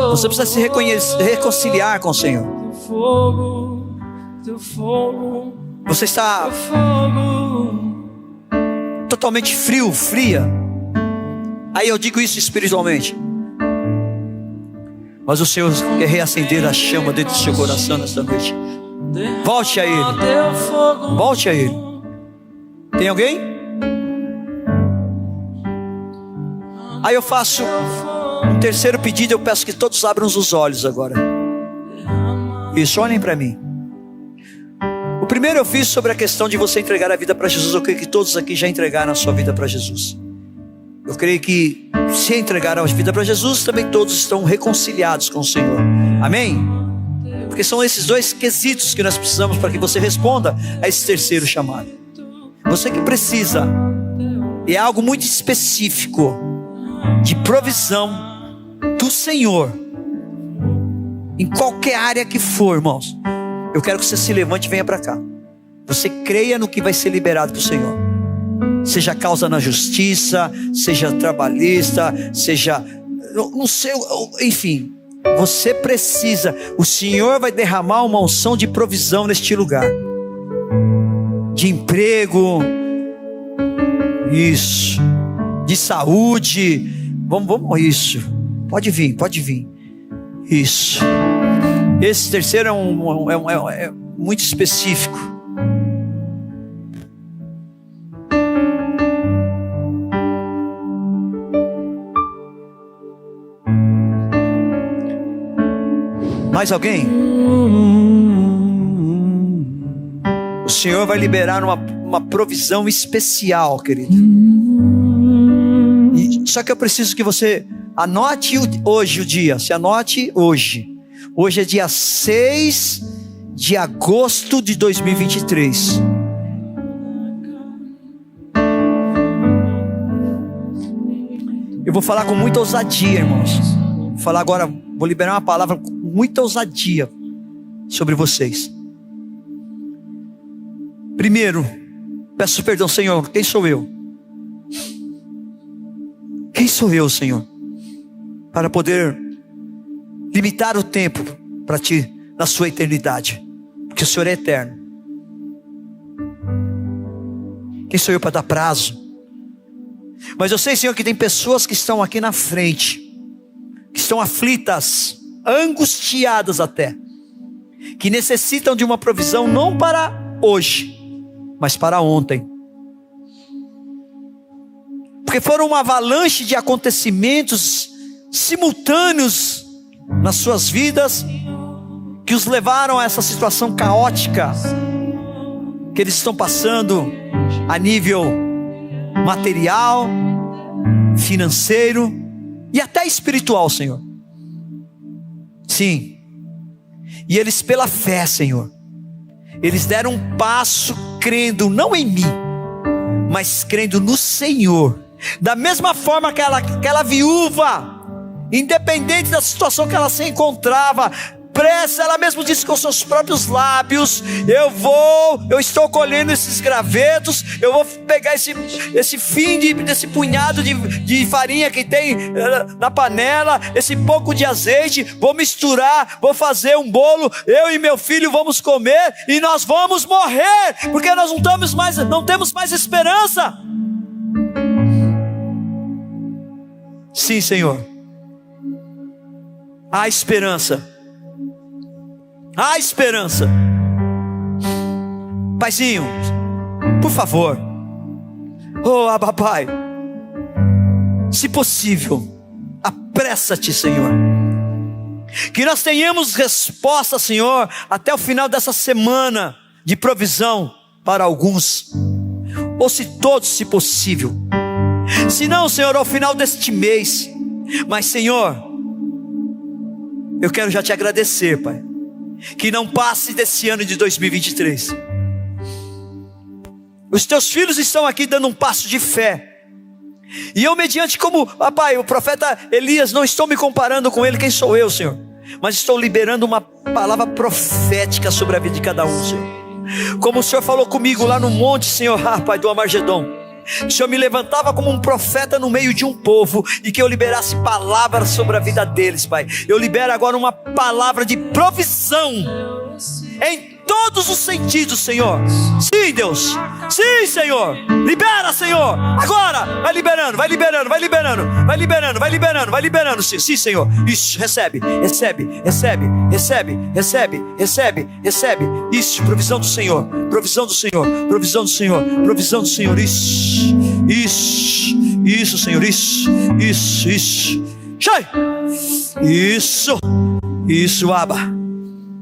Você precisa se reconciliar com o Senhor. Você está totalmente frio, fria. Aí eu digo isso espiritualmente. Mas o Senhor quer reacender a chama dentro do seu coração nesta noite. Volte a Ele. Volte a Ele. Tem alguém? Aí eu faço um terceiro pedido. Eu peço que todos abram os olhos agora. Isso, olhem para mim. O primeiro eu fiz sobre a questão de você entregar a vida para Jesus. Eu creio que todos aqui já entregaram a sua vida para Jesus. Eu creio que se entregaram a vida para Jesus, também todos estão reconciliados com o Senhor. Amém? Porque são esses dois quesitos que nós precisamos para que você responda a esse terceiro chamado. Você que precisa, e é algo muito específico, de provisão do Senhor, em qualquer área que for, irmãos. Eu quero que você se levante e venha para cá. Você creia no que vai ser liberado para o Senhor. Seja causa na justiça, seja trabalhista, seja, não sei, enfim. Você precisa. O Senhor vai derramar uma unção de provisão neste lugar. De emprego. Isso. De saúde. Vamos, isso. Pode vir. Isso. Esse terceiro é muito específico. Mais alguém? O Senhor vai liberar uma provisão especial, querido. Só que eu preciso que você anote hoje o dia. Se anote hoje. Hoje é dia 6 de agosto de 2023. Eu vou falar com muita ousadia, irmãos. Vou falar agora, vou liberar uma palavra com muita ousadia sobre vocês. Primeiro, peço perdão, Senhor. Quem sou eu? Quem sou eu, Senhor? Para poder limitar o tempo para Ti na sua eternidade, porque o Senhor é eterno. Quem sou eu para dar prazo? Mas eu sei, Senhor, que tem pessoas que estão aqui na frente, que estão aflitas, angustiadas até, que necessitam de uma provisão não para hoje, mas para ontem. Porque foram uma avalanche de acontecimentos simultâneos nas suas vidas, que os levaram a essa situação caótica que eles estão passando a nível material, financeiro e até espiritual, Senhor. Sim. E eles, pela fé, Senhor, eles deram um passo crendo não em mim, mas crendo no Senhor. Da mesma forma que aquela viúva, independente da situação que ela se encontrava, ela mesmo disse com seus próprios lábios: eu estou colhendo esses gravetos, eu vou pegar esse fim desse punhado de farinha que tem na panela, esse pouco de azeite, vou misturar, vou fazer um bolo, eu e meu filho vamos comer e nós vamos morrer, porque nós não temos mais esperança. Sim, Senhor. Há esperança. Há esperança. Paizinho, por favor. Oh, Abba Pai, se possível, apressa-te, Senhor. Que nós tenhamos resposta, Senhor, até o final dessa semana de provisão para alguns, ou se todos, se possível. Se não, Senhor, ao final deste mês. Mas, Senhor, eu quero já te agradecer, Pai, que não passe desse ano de 2023. Os teus filhos estão aqui dando um passo de fé. E eu, mediante como, Pai, o profeta Elias, não estou me comparando com ele, quem sou eu, Senhor? Mas estou liberando uma palavra profética sobre a vida de cada um, Senhor. Como o Senhor falou comigo lá no monte, Senhor, Pai, do Amargedon. O Senhor me levantava como um profeta no meio de um povo, e que eu liberasse palavras sobre a vida deles, Pai. Eu libero agora uma palavra de provisão em todos os sentidos, Senhor. Sim, Deus. Sim, Senhor. Libera, Senhor. Agora. Vai liberando, vai liberando, vai liberando, vai liberando, vai liberando, vai liberando. Sim, sim, Senhor. Isso, recebe, recebe, recebe, recebe, recebe, recebe, recebe. Isso, provisão do Senhor, provisão do Senhor, provisão do Senhor, provisão do Senhor. Isso, isso, isso, Senhor. Isso, isso, isso. Sai. Isso, isso, Abba.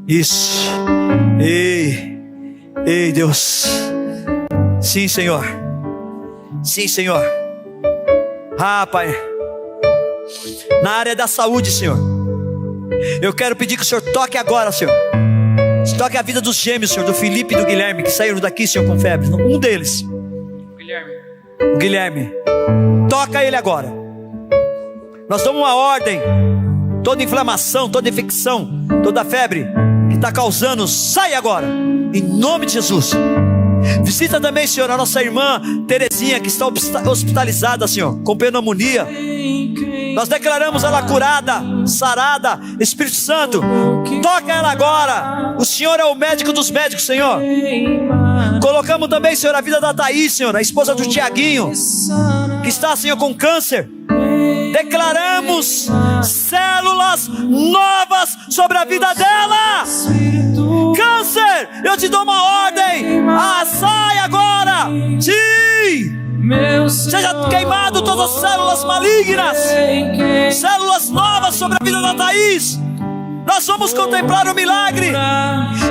Isso. Ei, Deus. Sim, Senhor. Sim, Senhor. Pai, na área da saúde, Senhor, eu quero pedir que o Senhor toque agora, Senhor. Toque a vida dos gêmeos, Senhor, do Felipe e do Guilherme, que saíram daqui, Senhor, com febre. Um deles, o Guilherme. Toca ele agora. Nós damos uma ordem. Toda inflamação, toda infecção, toda febre que está causando, sai agora, em nome de Jesus. Visita também, Senhor, a nossa irmã Terezinha, que está hospitalizada, Senhor, com pneumonia. Nós declaramos ela curada, sarada. Espírito Santo, toca ela agora. O Senhor é o médico dos médicos, Senhor. Colocamos também, Senhor, a vida da Thaís, Senhor, a esposa do Tiaguinho, que está, Senhor, com câncer. Declaramos células novas sobre a vida dela. Câncer, eu te dou uma ordem. Sai agora. Sim. Seja queimado todas as células malignas. Células novas sobre a vida da Thaís. Nós vamos contemplar o milagre.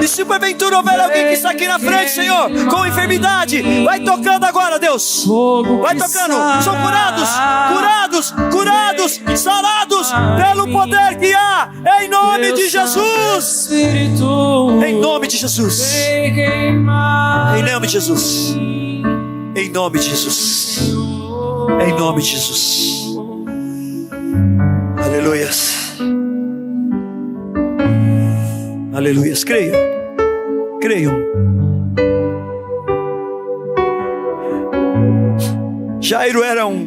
E se porventura houver alguém que está aqui na frente, Senhor, com enfermidade, vai tocando agora, Deus. Vai tocando. São curados, curados, curados, sarados pelo poder que há em nome de Jesus. Em nome de Jesus. Em nome de Jesus. Em nome de Jesus. Em nome de Jesus. Aleluias. Aleluias, creiam. Jairo era um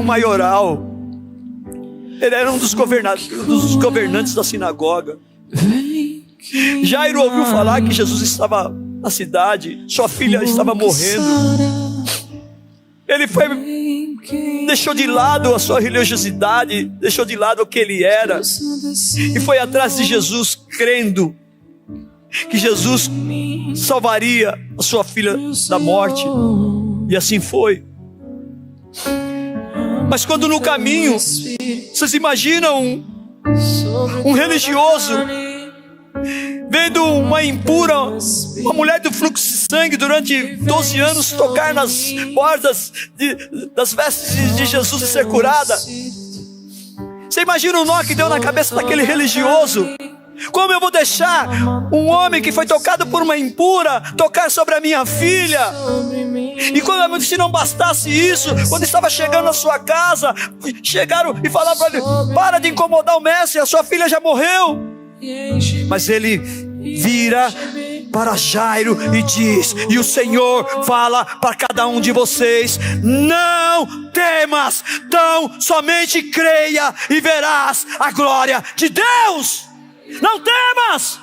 maioral. Ele era um dos governantes da sinagoga. Jairo ouviu falar que Jesus estava na cidade, sua filha estava morrendo. Ele deixou de lado a sua religiosidade, deixou de lado o que ele era, e foi atrás de Jesus, crendo que Jesus salvaria a sua filha da morte. E assim foi. Mas quando no caminho, vocês imaginam um religioso vendo uma impura, uma mulher do fluxo de sangue durante 12 anos tocar nas bordas das vestes de Jesus e ser curada? Você imagina o nó que deu na cabeça daquele religioso? Como eu vou deixar um homem que foi tocado por uma impura tocar sobre a minha filha? E quando, se não bastasse isso, quando estava chegando na sua casa, chegaram e falaram para ele: para de incomodar o mestre, a sua filha já morreu. Mas ele vira para Jairo e diz: e o Senhor fala para cada um de vocês: não temas, tão somente creia e verás a glória de Deus. Não temas,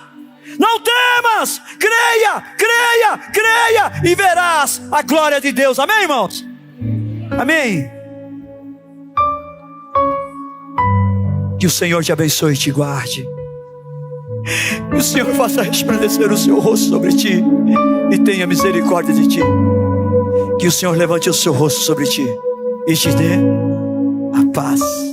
não temas, creia, creia, creia e verás a glória de Deus. Amém, irmãos? Amém. Que o Senhor te abençoe e te guarde. Que o Senhor faça resplandecer o seu rosto sobre ti e tenha misericórdia de ti. Que o Senhor levante o seu rosto sobre ti e te dê a paz.